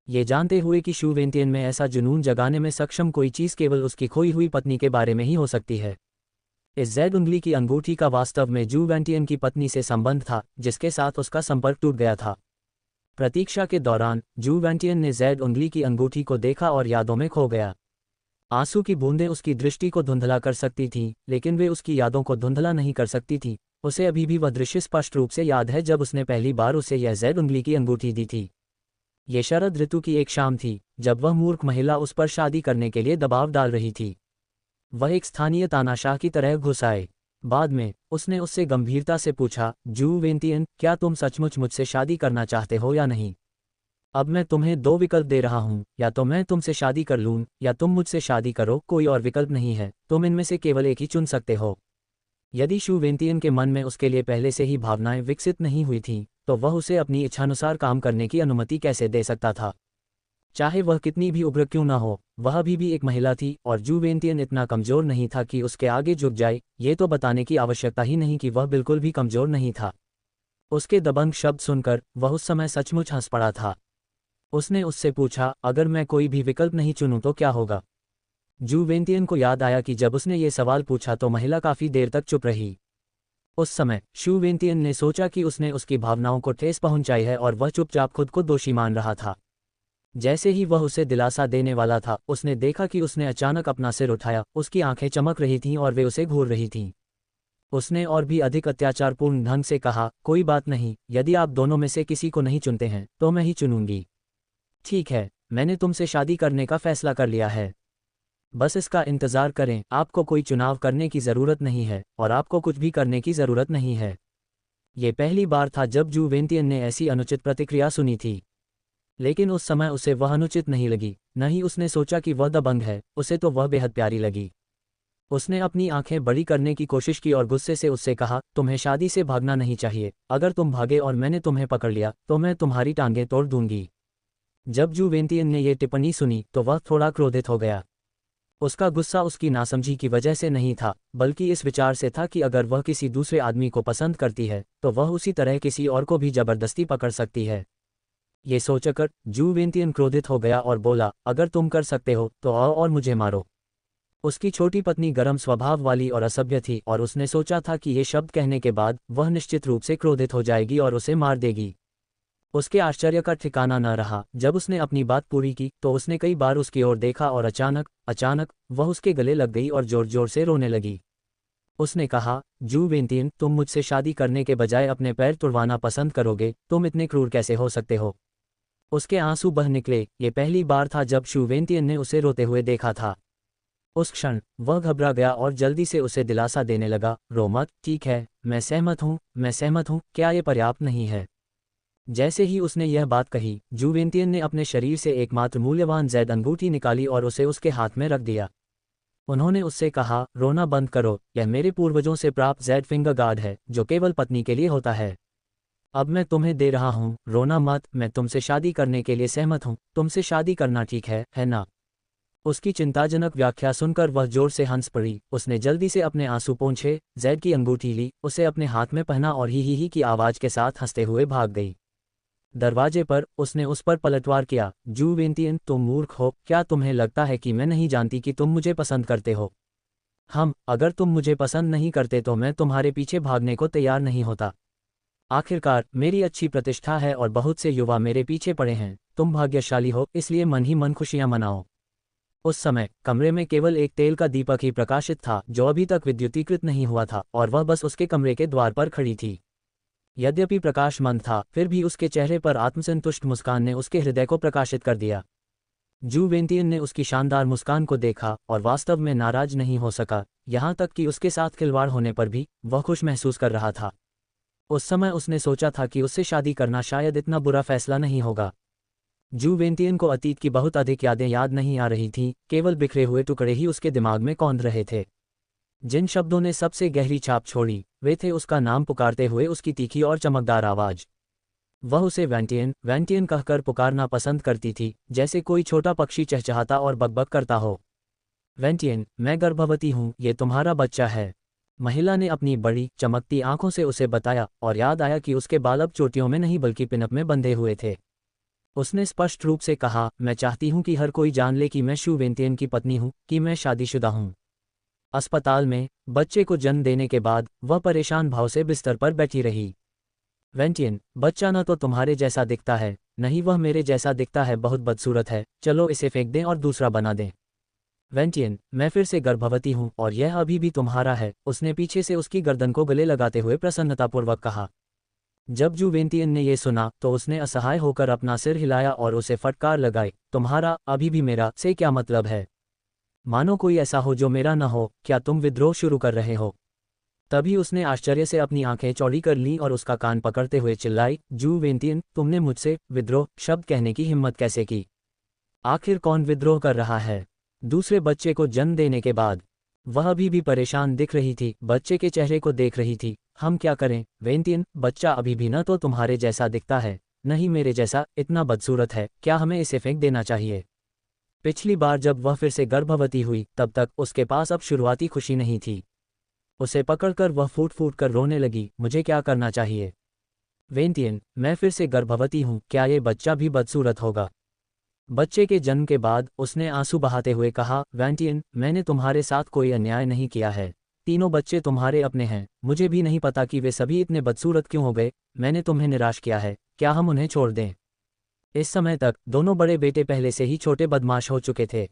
ये जानते हुए कि शू वेंतियन में ऐसा जुनून जगाने में सक्षम कोई चीज़ केवल उसकी खोई हुई पत्नी के बारे में ही हो सकती है। इस ज़ेड उंगली की अंगूठी का वास्तव में जू वेंतियन की पत्नी से संबंध था, जिसके साथ उसका संपर्क टूट गया था। प्रतीक्षा के दौरान जू वेंतियन ने ज़ेड उंगली की अंगूठी को देखा और यादों में खो गया। आंसू की बूंदें उसकी दृष्टि को धुंधला कर सकती थीं, लेकिन वे उसकी यादों को धुंधला नहीं कर सकती थीं। उसे अभी भी वह दृश्य स्पष्ट रूप से याद है जब उसने पहली बार उसे यह ज़ेड उंगली की अंगूठी दी थी। ये शरद ऋतु की एक शाम थी, जब वह मूर्ख महिला उस पर शादी करने के लिए दबाव डाल रही थी। वह एक स्थानीय तानाशाह की तरह घुस आए। बाद में उसने उससे गंभीरता से पूछा, जू वेंतियन, क्या तुम सचमुच मुझसे शादी करना चाहते हो या नहीं? अब मैं तुम्हें दो विकल्प दे रहा हूं, या तो मैं तुमसे शादी कर लूं या तुम मुझसे शादी करो, कोई और विकल्प नहीं है, तुम इनमें से केवल एक ही चुन सकते हो। यदि शू वेंतियन के मन में उसके लिए पहले से ही भावनाएं विकसित नहीं हुई थीं, तो वह उसे अपनी इच्छानुसार काम करने की अनुमति कैसे दे सकता था? चाहे वह कितनी भी उग्र क्यों ना हो, वह अभी भी एक महिला थी और जू वेंतियन इतना कमजोर नहीं था कि उसके आगे झुक जाए। ये तो बताने की आवश्यकता ही नहीं कि वह बिल्कुल भी कमजोर नहीं था। उसके दबंग शब्द सुनकर वह उस समय सचमुच हंस पड़ा था। उसने उससे पूछा, अगर मैं कोई भी विकल्प नहीं चुनूं तो क्या होगा? जू वेंतियन को याद आया कि जब उसने ये सवाल पूछा तो महिला काफी देर तक चुप रही। उस समय शू वेंतियन ने सोचा कि उसने उसकी भावनाओं को ठेस पहुंचाई है और वह चुपचाप खुद को दोषी मान रहा था। जैसे ही वह उसे दिलासा देने वाला था, उसने देखा कि उसने अचानक अपना सिर उठाया, उसकी आंखें चमक रही थीं और वे उसे घूर रही थीं। उसने और भी अधिक अत्याचारपूर्ण ढंग से कहा, कोई बात नहीं, यदि आप दोनों में से किसी को नहीं चुनते हैं तो मैं ही चुनूंगी। ठीक है, मैंने तुमसे शादी करने का फैसला कर लिया है। बस इसका इंतजार करें, आपको कोई चुनाव करने की ज़रूरत नहीं है और आपको कुछ भी करने की ज़रूरत नहीं है। ये पहली बार था जब जू वेंतियन ने ऐसी अनुचित प्रतिक्रिया सुनी थी, लेकिन उस समय उसे वह अनुचित नहीं लगी। न ही उसने सोचा कि वह दबंग है, उसे तो वह बेहद प्यारी लगी। उसने अपनी आंखें बड़ी करने की कोशिश की और गुस्से से उससे कहा, तुम्हें शादी से भागना नहीं चाहिए। अगर तुम भागे और मैंने तुम्हें पकड़ लिया तो मैं तुम्हारी टांगें तोड़ दूंगी। जब जू वेंतियन ने यह टिप्पणी सुनी तो वह थोड़ा क्रोधित हो गया। उसका गुस्सा उसकी नासमझी की वजह से नहीं था, बल्कि इस विचार से था कि अगर वह किसी दूसरे आदमी को पसंद करती है तो वह उसी तरह किसी और को भी जबरदस्ती पकड़ सकती है। ये सोचकर जू वेंतियन क्रोधित हो गया और बोला, अगर तुम कर सकते हो तो आओ और मुझे मारो। उसकी छोटी पत्नी गर्म स्वभाव वाली और असभ्य थी और उसने सोचा था कि ये शब्द कहने के बाद वह निश्चित रूप से क्रोधित हो जाएगी और उसे मार देगी। उसके आश्चर्य का ठिकाना न रहा। जब उसने अपनी बात पूरी की तो उसने कई बार उसकी ओर देखा और अचानक वह उसके गले लग गई और जोर जोर से रोने लगी। उसने कहा, जू वेंतियन, तुम मुझसे शादी करने के बजाय अपने पैर तुड़वाना पसंद करोगे? तुम इतने क्रूर कैसे हो सकते हो? उसके आंसू बह निकले। ये पहली बार था जब शू वेंतियन ने उसे रोते हुए देखा था। उस क्षण वह घबरा गया और जल्दी से उसे दिलासा देने लगा, रो मत, ठीक है, मैं सहमत हूँ, क्या ये पर्याप्त नहीं है? जैसे ही उसने यह बात कही, जू वेंतियन ने अपने शरीर से एकमात्र मूल्यवान ज़ेड अंगूठी निकाली और उसे उसके हाथ में रख दिया। उन्होंने उससे कहा, रोना बंद करो, यह मेरे पूर्वजों से प्राप्त ज़ेड फिंगर गार्ड है जो केवल पत्नी के लिए होता है। अब मैं तुम्हें दे रहा हूँ, रोना मत, मैं तुमसे शादी करने के लिए सहमत हूँ, तुमसे शादी करना ठीक है ना? उसकी चिंताजनक व्याख्या सुनकर वह जोर से हंस पड़ी। उसने जल्दी से अपने आंसू पोंछे, ज़ेड की अंगूठी ली, उसे अपने हाथ में पहना और ही की आवाज़ के साथ हंसते हुए भाग गई। दरवाजे पर उसने उस पर पलटवार किया, जू वेंतियन, तुम मूर्ख हो, क्या तुम्हें लगता है कि मैं नहीं जानती कि तुम मुझे पसंद करते हो? अगर तुम मुझे पसंद नहीं करते तो मैं तुम्हारे पीछे भागने को तैयार नहीं होता। आखिरकार मेरी अच्छी प्रतिष्ठा है और बहुत से युवा मेरे पीछे पड़े हैं। तुम भाग्यशाली हो, इसलिए मन ही मन खुशियां मनाओ। उस समय कमरे में केवल एक तेल का दीपक ही प्रकाशित था जो अभी तक विद्युतीकृत नहीं हुआ था, और वह बस उसके कमरे के द्वार पर खड़ी थी। यद्यपि प्रकाश मंद था, फिर भी उसके चेहरे पर आत्मसंतुष्ट मुस्कान ने उसके हृदय को प्रकाशित कर दिया। जू वेंतियन ने उसकी शानदार मुस्कान को देखा और वास्तव में नाराज नहीं हो सका, यहाँ तक कि उसके साथ खिलवाड़ होने पर भी वह खुश महसूस कर रहा था। उस समय उसने सोचा था कि उससे शादी करना शायद इतना बुरा फैसला नहीं होगा। जू वेंतियन को अतीत की बहुत अधिक यादें याद नहीं आ रही थीं, केवल बिखरे हुए टुकड़े ही उसके दिमाग में कौंध रहे थे। जिन शब्दों ने सबसे गहरी छाप छोड़ी वे थे उसका नाम पुकारते हुए उसकी तीखी और चमकदार आवाज़। वह उसे वैंटियन वैंटियन कहकर पुकारना पसंद करती थी, जैसे कोई छोटा पक्षी चहचहाता और बकबक करता हो। वैंटियन, मैं गर्भवती हूँ, ये तुम्हारा बच्चा है। महिला ने अपनी बड़ी चमकती आंखों से उसे बताया, और याद आया कि उसके बाल अब चोटियों में नहीं बल्कि पिनअप में बंधे हुए थे। उसने स्पष्ट रूप से कहा, मैं चाहती हूँ कि हर कोई जान ले कि मैं शू वेंतियन की पत्नी हूँ, कि मैं शादीशुदा हूँ। अस्पताल में बच्चे को जन्म देने के बाद वह परेशान भाव से बिस्तर पर बैठी रही। वैंटियन, बच्चा न तो तुम्हारे जैसा दिखता है, नहीं वह मेरे जैसा दिखता है, बहुत बदसूरत है, चलो इसे फेंक दें और दूसरा बना दें। वैंटियन, मैं फिर से गर्भवती हूँ और यह अभी भी तुम्हारा है, उसने पीछे से उसकी गर्दन को गले लगाते हुए प्रसन्नतापूर्वक कहा। जब जू वेंतियन ने यह सुना तो उसने असहाय होकर अपना सिर हिलाया और उसे फटकार लगाई, तुम्हारा अभी भी मेरा से क्या मतलब है? मानो कोई ऐसा हो जो मेरा न हो, क्या तुम विद्रोह शुरू कर रहे हो? तभी उसने आश्चर्य से अपनी आंखें चौड़ी कर लीं और उसका कान पकड़ते हुए चिल्लाई, जू वेंतियन, तुमने मुझसे विद्रोह शब्द कहने की हिम्मत कैसे की? आखिर कौन विद्रोह कर रहा है? दूसरे बच्चे को जन्म देने के बाद वह अभी भी परेशान दिख रही थी, बच्चे के चेहरे को देख रही थी। हम क्या करें वेंतियन, बच्चा अभी भी न तो तुम्हारे जैसा दिखता है, न ही मेरे जैसा, इतना बदसूरत है, क्या हमें इसे फेंक देना चाहिए? पिछली बार जब वह फिर से गर्भवती हुई तब तक उसके पास अब शुरुआती खुशी नहीं थी। उसे पकड़कर वह फूट फूट कर रोने लगी, मुझे क्या करना चाहिए? वेंतियन, मैं फिर से गर्भवती हूँ, क्या ये बच्चा भी बदसूरत होगा? बच्चे के जन्म के बाद उसने आंसू बहाते हुए कहा, वेंटियन, मैंने तुम्हारे साथ कोई अन्याय नहीं किया है, तीनों बच्चे तुम्हारे अपने हैं, मुझे भी नहीं पता कि वे सभी इतने बदसूरत क्यों हो गए, मैंने तुम्हें निराश किया है, क्या हम उन्हें छोड़ दें? इस समय तक दोनों बड़े बेटे पहले से ही छोटे बदमाश हो चुके थे।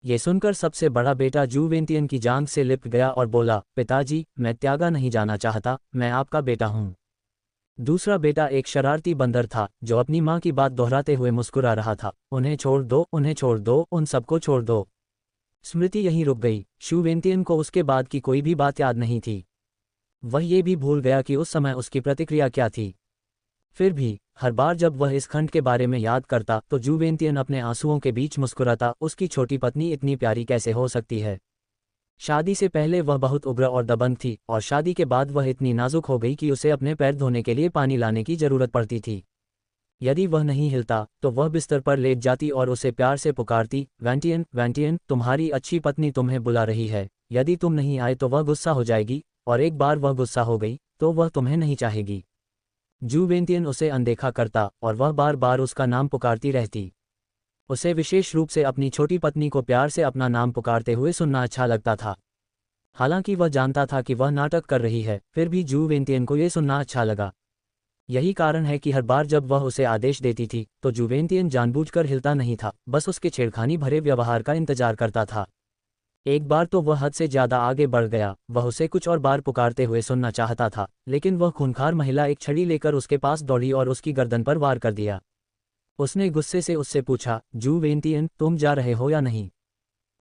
ये सुनकर सबसे बड़ा बेटा जू वेंतियन की जांघ से लिपट गया और बोला, पिताजी, मैं त्यागा नहीं जाना चाहता, मैं आपका बेटा हूँ। दूसरा बेटा एक शरारती बंदर था जो अपनी माँ की बात दोहराते हुए मुस्कुरा रहा था, उन्हें छोड़ दो, उन्हें छोड़ दो, उन सबको छोड़ दो। स्मृति यहीं रुक गई। शू वेंतियन को उसके बाद की कोई भी बात याद नहीं थी। वह ये भी भूल गया कि उस समय उसकी प्रतिक्रिया क्या थी। फिर भी हर बार जब वह इस खंड के बारे में याद करता तो जू वेंतियन अपने आंसुओं के बीच मुस्कुराता, उसकी छोटी पत्नी इतनी प्यारी कैसे हो सकती है? शादी से पहले वह बहुत उग्र और दबंग थी, और शादी के बाद वह इतनी नाजुक हो गई कि उसे अपने पैर धोने के लिए पानी लाने की जरूरत पड़ती थी। यदि वह नहीं हिलता तो वह बिस्तर पर लेट जाती और उसे प्यार से पुकारती, वैंटियन, वैंटियन, तुम्हारी अच्छी पत्नी तुम्हें बुला रही है, यदि तुम नहीं आए तो वह गुस्सा हो जाएगी, और एक बार वह गुस्सा हो गई तो वह तुम्हें नहीं चाहेगी। जू वेंतियन उसे अनदेखा करता और वह बार बार उसका नाम पुकारती रहती। उसे विशेष रूप से अपनी छोटी पत्नी को प्यार से अपना नाम पुकारते हुए सुनना अच्छा लगता था। हालांकि वह जानता था कि वह नाटक कर रही है, फिर भी जू वेंतियन को यह सुनना अच्छा लगा। यही कारण है कि हर बार जब वह उसे आदेश देती थी तो जू वेंतियन जानबूझकर हिलता नहीं था, बस उसके छेड़खानी भरे व्यवहार का इंतजार करता था। एक बार तो वह हद से ज्यादा आगे बढ़ गया, वह उसे कुछ और बार पुकारते हुए सुनना चाहता था, लेकिन वह खूंखार महिला एक छड़ी लेकर उसके पास दौड़ी और उसकी गर्दन पर वार कर दिया। उसने गुस्से से उससे पूछा, जू वेंतियन, तुम जा रहे हो या नहीं?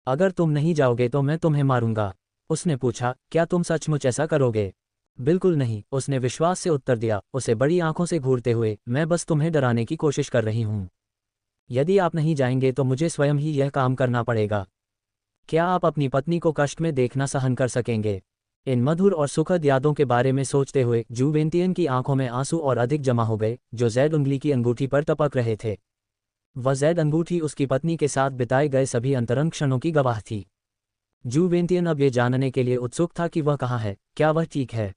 अगर तुम नहीं जाओगे तो मैं तुम्हें मारूंगा। उसने पूछा, क्या तुम सचमुच ऐसा करोगे? बिल्कुल नहीं, उसने विश्वास से उत्तर दिया, उसे बड़ी आंखों से घूरते हुए, मैं बस तुम्हें डराने की कोशिश कर रही हूँ। यदि आप नहीं जाएंगे तो मुझे स्वयं ही यह काम करना पड़ेगा। क्या आप अपनी पत्नी को कष्ट में देखना सहन कर सकेंगे? इन मधुर और सुखद यादों के बारे में सोचते हुए जू वेंतियन की आंखों में आंसू और अधिक जमा हो गए, जो जैद उंगली की अंगूठी पर टपक रहे थे। वह जैद अंगूठी उसकी पत्नी के साथ बिताए गए सभी अंतरंग क्षणों की गवाह थी। जू वेंतियन अब ये जानने के लिए उत्सुक था कि वह कहाँ है, क्या वह ठीक है,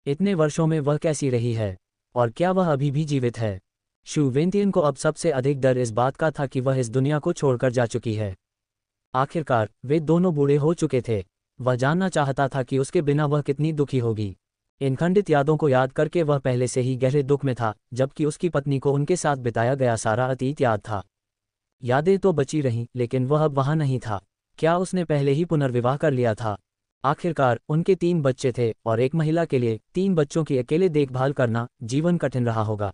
इतने वर्षों में वह कैसी रही है, और क्या वह अभी भी जीवित है। शू वेंतियन को अब सबसे अधिक डर इस बात का था कि वह इस दुनिया को छोड़कर जा चुकी है। आखिरकार वे दोनों बूढ़े हो चुके थे। वह जानना चाहता था कि उसके बिना वह कितनी दुखी होगी। इन खंडित यादों को याद करके वह पहले से ही गहरे दुख में था, जबकि उसकी पत्नी को उनके साथ बिताया गया सारा अतीत याद था। यादें तो बची रहीं, लेकिन वह अब वहाँ नहीं था। क्या उसने पहले ही पुनर्विवाह कर लिया था? आखिरकार उनके 3 बच्चे थे, और एक महिला के लिए 3 बच्चों की अकेले देखभाल करना जीवन कठिन रहा होगा।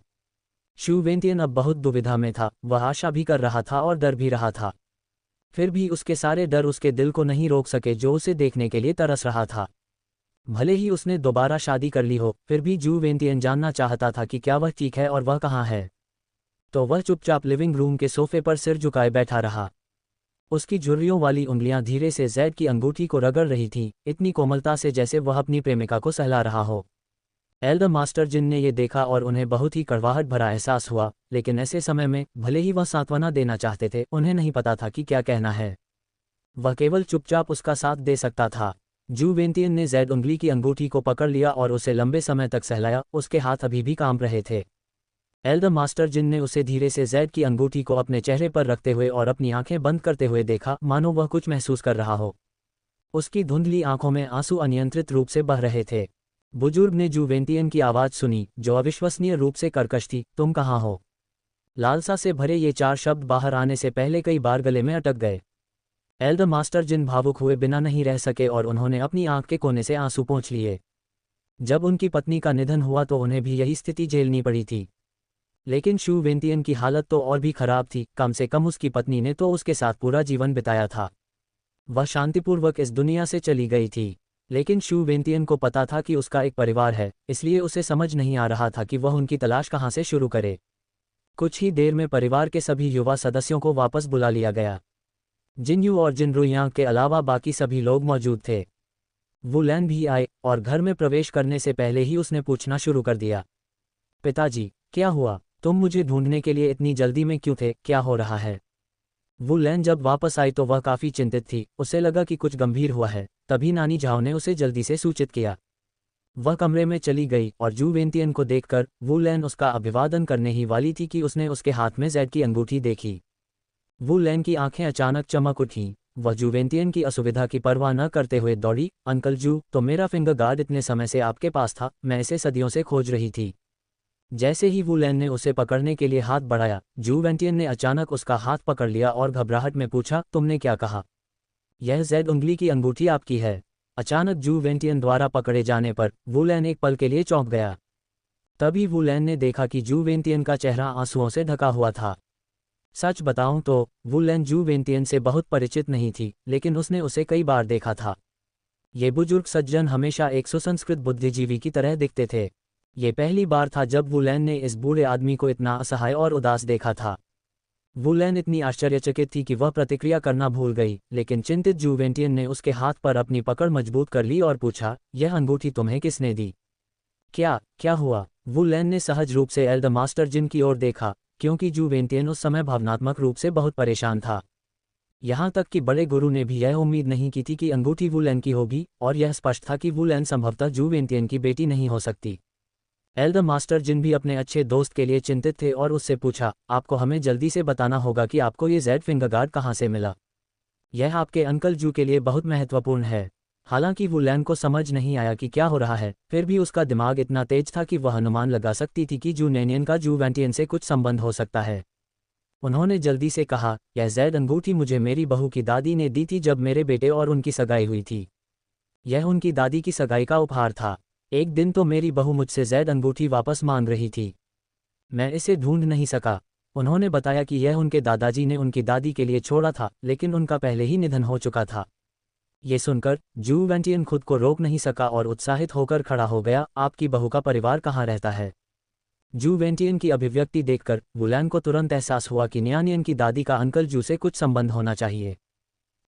शू वेंटियन अब बहुत दुविधा में था। वह आशा भी कर रहा था और डर भी रहा था। फिर भी उसके सारे डर उसके दिल को नहीं रोक सके, जो उसे देखने के लिए तरस रहा था। भले ही उसने दोबारा शादी कर ली हो, फिर भी जू वेंटियन जानना चाहता था कि क्या वह ठीक है और वह कहाँ है। तो वह चुपचाप लिविंग रूम के सोफे पर सिर झुकाए बैठा रहा। उसकी झुर्रियों वाली उंगलियां धीरे से जैड की अंगूठी को रगड़ रही थीं, इतनी कोमलता से जैसे वह अपनी प्रेमिका को सहला रहा हो। एल्डर मास्टर जिन ने ये देखा और उन्हें बहुत ही कड़वाहट भरा एहसास हुआ, लेकिन ऐसे समय में भले ही वह सांत्वना देना चाहते थे, उन्हें नहीं पता था कि क्या कहना है। वह केवल चुपचाप उसका साथ दे सकता था। जू वेंटियन ने जैड उंगली की अंगूठी को पकड़ लिया और उसे लंबे समय तक सहलाया। उसके हाथ अभी भी कांप रहे थे। एल्डर मास्टर जिन ने उसे धीरे से जैड की अंगूठी को अपने चेहरे पर रखते हुए और अपनी आंखें बंद करते हुए देखा, मानो वह कुछ महसूस कर रहा हो। उसकी धुंधली आंखों में आंसू अनियंत्रित रूप से बह रहे थे। बुजुर्ग ने जू वेंटियन की आवाज़ सुनी, जो अविश्वसनीय रूप से कर्कश थी, तुम कहाँ हो? लालसा से भरे ये 4 शब्द बाहर आने से पहले कई बार गले में अटक गए। एल्डर मास्टर जिन भावुक हुए बिना नहीं रह सके और उन्होंने अपनी आंख के कोने से आंसू पोंछ लिए। जब उनकी पत्नी का निधन हुआ तो उन्हें भी यही स्थिति झेलनी पड़ी थी। लेकिन शू वेंटियन की हालत तो और भी खराब थी। कम से कम उसकी पत्नी ने तो उसके साथ पूरा जीवन बिताया था। वह शांतिपूर्वक इस दुनिया से चली गई थी। लेकिन शू वेंटियन को पता था कि उसका एक परिवार है, इसलिए उसे समझ नहीं आ रहा था कि वह उनकी तलाश कहाँ से शुरू करे। कुछ ही देर में परिवार के सभी युवा सदस्यों को वापस बुला लिया गया। जिनयू और जिनरुयांग के अलावा बाकी सभी लोग मौजूद थे। वू लैन भी आए, और घर में प्रवेश करने से पहले ही उसने पूछना शुरू कर दिया, पिताजी, क्या हुआ? तुम मुझे ढूंढने के लिए इतनी जल्दी में क्यों थे? क्या हो रहा है? वू लैन जब वापस आई तो वह काफ़ी चिंतित थी। उसे लगा कि कुछ गंभीर हुआ है। तभी नानी झाओ ने उसे जल्दी से सूचित किया। वह कमरे में चली गई और जू वेंटियन को देखकर वू लैन उसका अभिवादन करने ही वाली थी कि उसने उसके हाथ में जैड की अंगूठी देखी। वू लैन की आंखें अचानक चमक उठीं। वह जू वेंटियन की असुविधा की परवाह न करते हुए दौड़ी, अंकल जू, तो मेरा फिंगर गार्ड इतने समय से आपके पास था, मैं इसे सदियों से खोज रही थी। जैसे ही वू लैन ने उसे पकड़ने के लिए हाथ बढ़ाया, जू वेंटियन ने अचानक उसका हाथ पकड़ लिया और घबराहट में पूछा, तुमने क्या कहा? यह जैड उंगली की अंगूठी आपकी है। अचानक जू वेंटियन द्वारा पकड़े जाने पर वू लैन एक पल के लिए चौंक गया। तभी वू लैन ने देखा कि जू वेंटियन का चेहरा आंसुओं से ढका हुआ था। सच बताऊं तो वू लैन जू वेंटियन से बहुत परिचित नहीं थी, लेकिन उसने उसे कई बार देखा था। ये बुजुर्ग सज्जन हमेशा एक सुसंस्कृत बुद्धिजीवी की तरह दिखते थे। ये पहली बार था जब वू लैन ने इस बूढ़े आदमी को इतना असहाय और उदास देखा था। वू लैन इतनी आश्चर्यचकित थी कि वह प्रतिक्रिया करना भूल गई, लेकिन चिंतित जू वेंटियन ने उसके हाथ पर अपनी पकड़ मजबूत कर ली और पूछा, यह अंगूठी तुम्हें किसने दी? क्या हुआ? वू लैन ने सहज रूप से एल्डर मास्टर जिन की ओर देखा, क्योंकि जू वेंटियन उस समय भावनात्मक रूप से बहुत परेशान था। यहाँ तक कि बड़े गुरु ने भी यह उम्मीद नहीं की थी कि अंगूठी वू लैन की होगी, और यह स्पष्ट था कि वू लैन संभवतः जू वेंटियन की बेटी नहीं हो सकती। एल्डर मास्टर जिन भी अपने अच्छे दोस्त के लिए चिंतित थे और उससे पूछा, आपको हमें जल्दी से बताना होगा कि आपको ये जैड फिंगर गार्ड कहाँ से मिला। यह आपके अंकल जू के लिए बहुत महत्वपूर्ण है। हालांकि वू लैन को समझ नहीं आया कि क्या हो रहा है, फिर भी उसका दिमाग इतना तेज था कि वह अनुमान लगा सकती थी कि जू नैनियन का जू वेंटियन से कुछ संबंध हो सकता है। उन्होंने जल्दी से कहा, यह जैड अंगूठी मुझे मेरी बहू की दादी ने दी थी जब मेरे बेटे और उनकी सगाई हुई थी। यह उनकी दादी की सगाई का उपहार था। एक दिन तो मेरी बहू मुझसे जैड अंगूठी वापस मांग रही थी। मैं इसे ढूंढ नहीं सका। उन्होंने बताया कि यह उनके दादाजी ने उनकी दादी के लिए छोड़ा था, लेकिन उनका पहले ही निधन हो चुका था। ये सुनकर जू वेंटियन खुद को रोक नहीं सका और उत्साहित होकर खड़ा हो गया, आपकी बहू का परिवार कहाँ रहता है? जू वेंटियन की अभिव्यक्ति देखकर वू लैन को तुरंत एहसास हुआ कि न्यानियन की दादी का अंकल जू से कुछ संबंध होना चाहिए।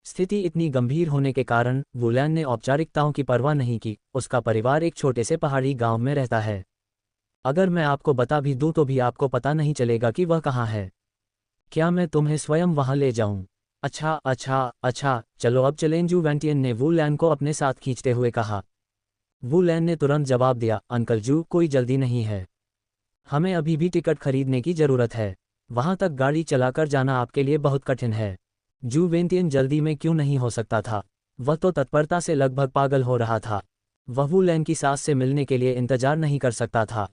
स्थिति इतनी गंभीर होने के कारण वू लैन ने औपचारिकताओं की परवाह नहीं की। उसका परिवार एक छोटे से पहाड़ी गांव में रहता है। अगर मैं आपको बता भी दूं तो भी आपको पता नहीं चलेगा कि वह कहाँ है। क्या मैं तुम्हें स्वयं वहां ले जाऊं? अच्छा, चलो अब चलें, जू वेंटियन ने वू लैन को अपने साथ खींचते हुए कहा। वू लैन ने तुरंत जवाब दिया, अंकल जू, कोई जल्दी नहीं है। हमें अभी भी टिकट खरीदने की जरूरत है। वहां तक गाड़ी चलाकर जाना आपके लिए बहुत कठिन है। जू वेंटियन जल्दी में क्यों नहीं हो सकता था? वह तो तत्परता से लगभग पागल हो रहा था। वह वू लैन की सास से मिलने के लिए इंतजार नहीं कर सकता था।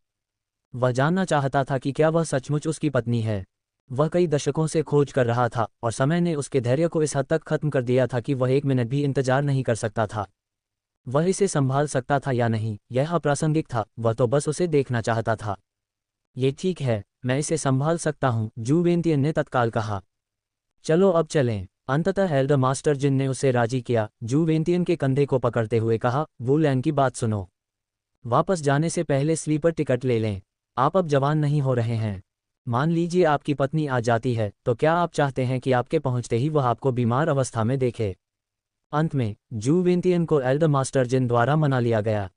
वह जानना चाहता था कि क्या वह सचमुच उसकी पत्नी है। वह कई दशकों से खोज कर रहा था और समय ने उसके धैर्य को इस हद तक खत्म कर दिया था कि वह 1 मिनट भी इंतजार नहीं कर सकता था। वह इसे संभाल सकता था या नहीं, यह अप्रासंगिक था, वह तो बस उसे देखना चाहता था। ये ठीक है, मैं इसे संभाल सकता हूँ, जुवेंतियन ने तत्काल कहा। चलो अब चलें। अंततः एल्डर मास्टर जिन ने उसे राजी किया। जुवेंतियन के कंधे को पकड़ते हुए कहा, वुलैन की बात सुनो। वापस जाने से पहले स्लीपर टिकट ले लें। आप अब जवान नहीं हो रहे हैं। मान लीजिए आपकी पत्नी आ जाती है, तो क्या आप चाहते हैं कि आपके पहुंचते ही वह आपको बीमार अवस्था में देखे? अंत में जुवेंतियन को एल्डर मास्टर जिन द्वारा मना लिया गया।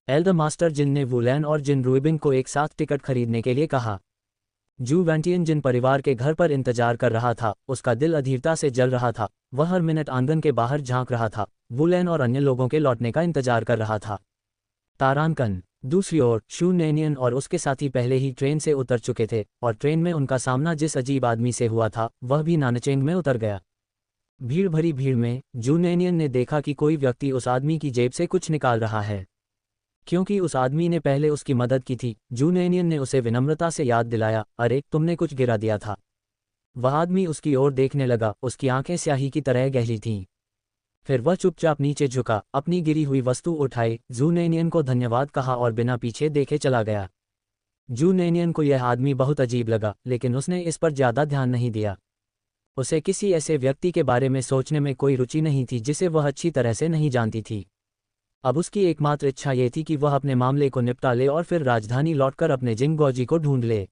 एल्डर मास्टर जिन ने वुलैन और जिन रूबिन को एक साथ टिकट खरीदने के लिए कहा। जुवेंटियन जिन परिवार के घर पर इंतजार कर रहा था, उसका दिल अधीरता से जल रहा था। वह हर मिनट आंगन के बाहर झांक रहा था, वुलैन और अन्य लोगों के लौटने का इंतजार कर रहा था। तारांकन। दूसरी ओर शू नैनियन और उसके साथी पहले ही ट्रेन से उतर चुके थे और ट्रेन में उनका सामना जिस अजीब आदमी से हुआ था, वह भी नानचेंग में उतर गया। भीड़ भरी भीड़ में जू नैनियन ने देखा कि कोई व्यक्ति उस आदमी की जेब से कुछ निकाल रहा है। क्योंकि उस आदमी ने पहले उसकी मदद की थी, जू नैनियन ने उसे विनम्रता से याद दिलाया, अरे तुमने कुछ गिरा दिया था। वह आदमी उसकी ओर देखने लगा, उसकी आंखें स्याही की तरह गहरी थीं। फिर वह चुपचाप नीचे झुका, अपनी गिरी हुई वस्तु उठाई, जू नैनियन को धन्यवाद कहा और बिना पीछे देखे चला गया। जू नैनियन को यह आदमी बहुत अजीब लगा, लेकिन उसने इस पर ज्यादा ध्यान नहीं दिया। उसे किसी ऐसे व्यक्ति के बारे में सोचने में कोई रुचि नहीं थी जिसे वह अच्छी तरह से नहीं जानती थी। अब उसकी एकमात्र इच्छा ये थी कि वह अपने मामले को निपटा ले और फिर राजधानी लौटकर अपने जिंगगौजी को ढूंढ ले।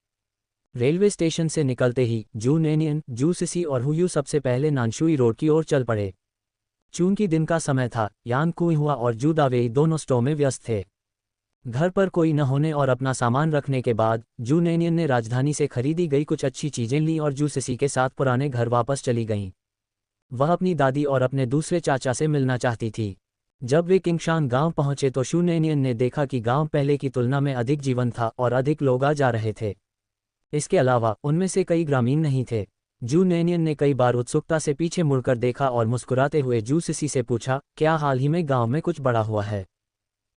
रेलवे स्टेशन से निकलते ही जू नैनियन, जू सिसी और हुयू सबसे पहले नानशुई रोड की ओर चल पड़े। चूंकि दिन का समय था, यान कुइहुआ और जू दावेई दोनों स्टोर में व्यस्त थे। घर पर कोई न होने और अपना सामान रखने के बाद जू नैनियन ने राजधानी से खरीदी गई कुछ अच्छी चीजें लीं और जू सिसी के साथ पुराने घर वापस चली गईं। वह अपनी दादी और अपने दूसरे चाचा से मिलना चाहती थी। जब वे किंगशान गांव पहुंचे तो शू नैनियन ने देखा कि गांव पहले की तुलना में अधिक जीवंत था और अधिक लोग आ जा रहे थे। इसके अलावा उनमें से कई ग्रामीण नहीं थे। जू नैनियन ने कई बार उत्सुकता से पीछे मुड़कर देखा और मुस्कुराते हुए जू सिसी से पूछा, क्या हाल ही में गांव में कुछ बड़ा हुआ है?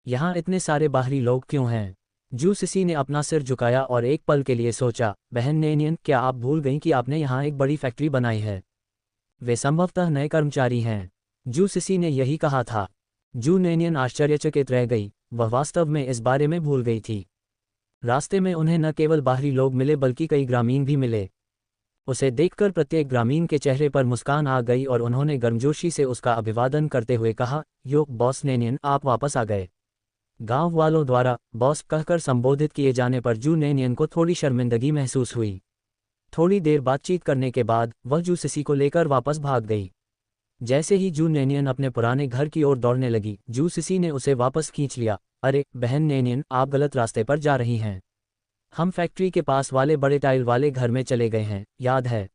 यहाँ इतने सारे बाहरी लोग क्यों हैं? जू सिसी ने अपना सिर झुकाया और एक पल के लिए सोचा, बहन नैनियन, क्या आप भूल गईं कि आपने यहाँ एक बड़ी फैक्ट्री बनाई है? वे संभवतः नए कर्मचारी हैं। जू सिसी ने यही कहा था। जू नैनियन आश्चर्यचकित रह गई, वह वास्तव में इस बारे में भूल गई थी। रास्ते में उन्हें न केवल बाहरी लोग मिले बल्कि कई ग्रामीण भी मिले। उसे देखकर प्रत्येक ग्रामीण के चेहरे पर मुस्कान आ गई और उन्होंने गर्मजोशी से उसका अभिवादन करते हुए कहा, यो बॉस नैनियन, आप वापस आ गए। गांव वालों द्वारा बॉस कहकर संबोधित किए जाने पर जू नैनियन को थोड़ी शर्मिंदगी महसूस हुई। थोड़ी देर बातचीत करने के बाद वह जू सिसी को लेकर वापस भाग गई। जैसे ही जू नैनियन अपने पुराने घर की ओर दौड़ने लगी, जू सिसी ने उसे वापस खींच लिया। अरे बहन नैनियन, आप गलत रास्ते पर जा रही हैं। हम फैक्ट्री के पास वाले बड़े टाइल वाले घर में चले गए हैं, याद है?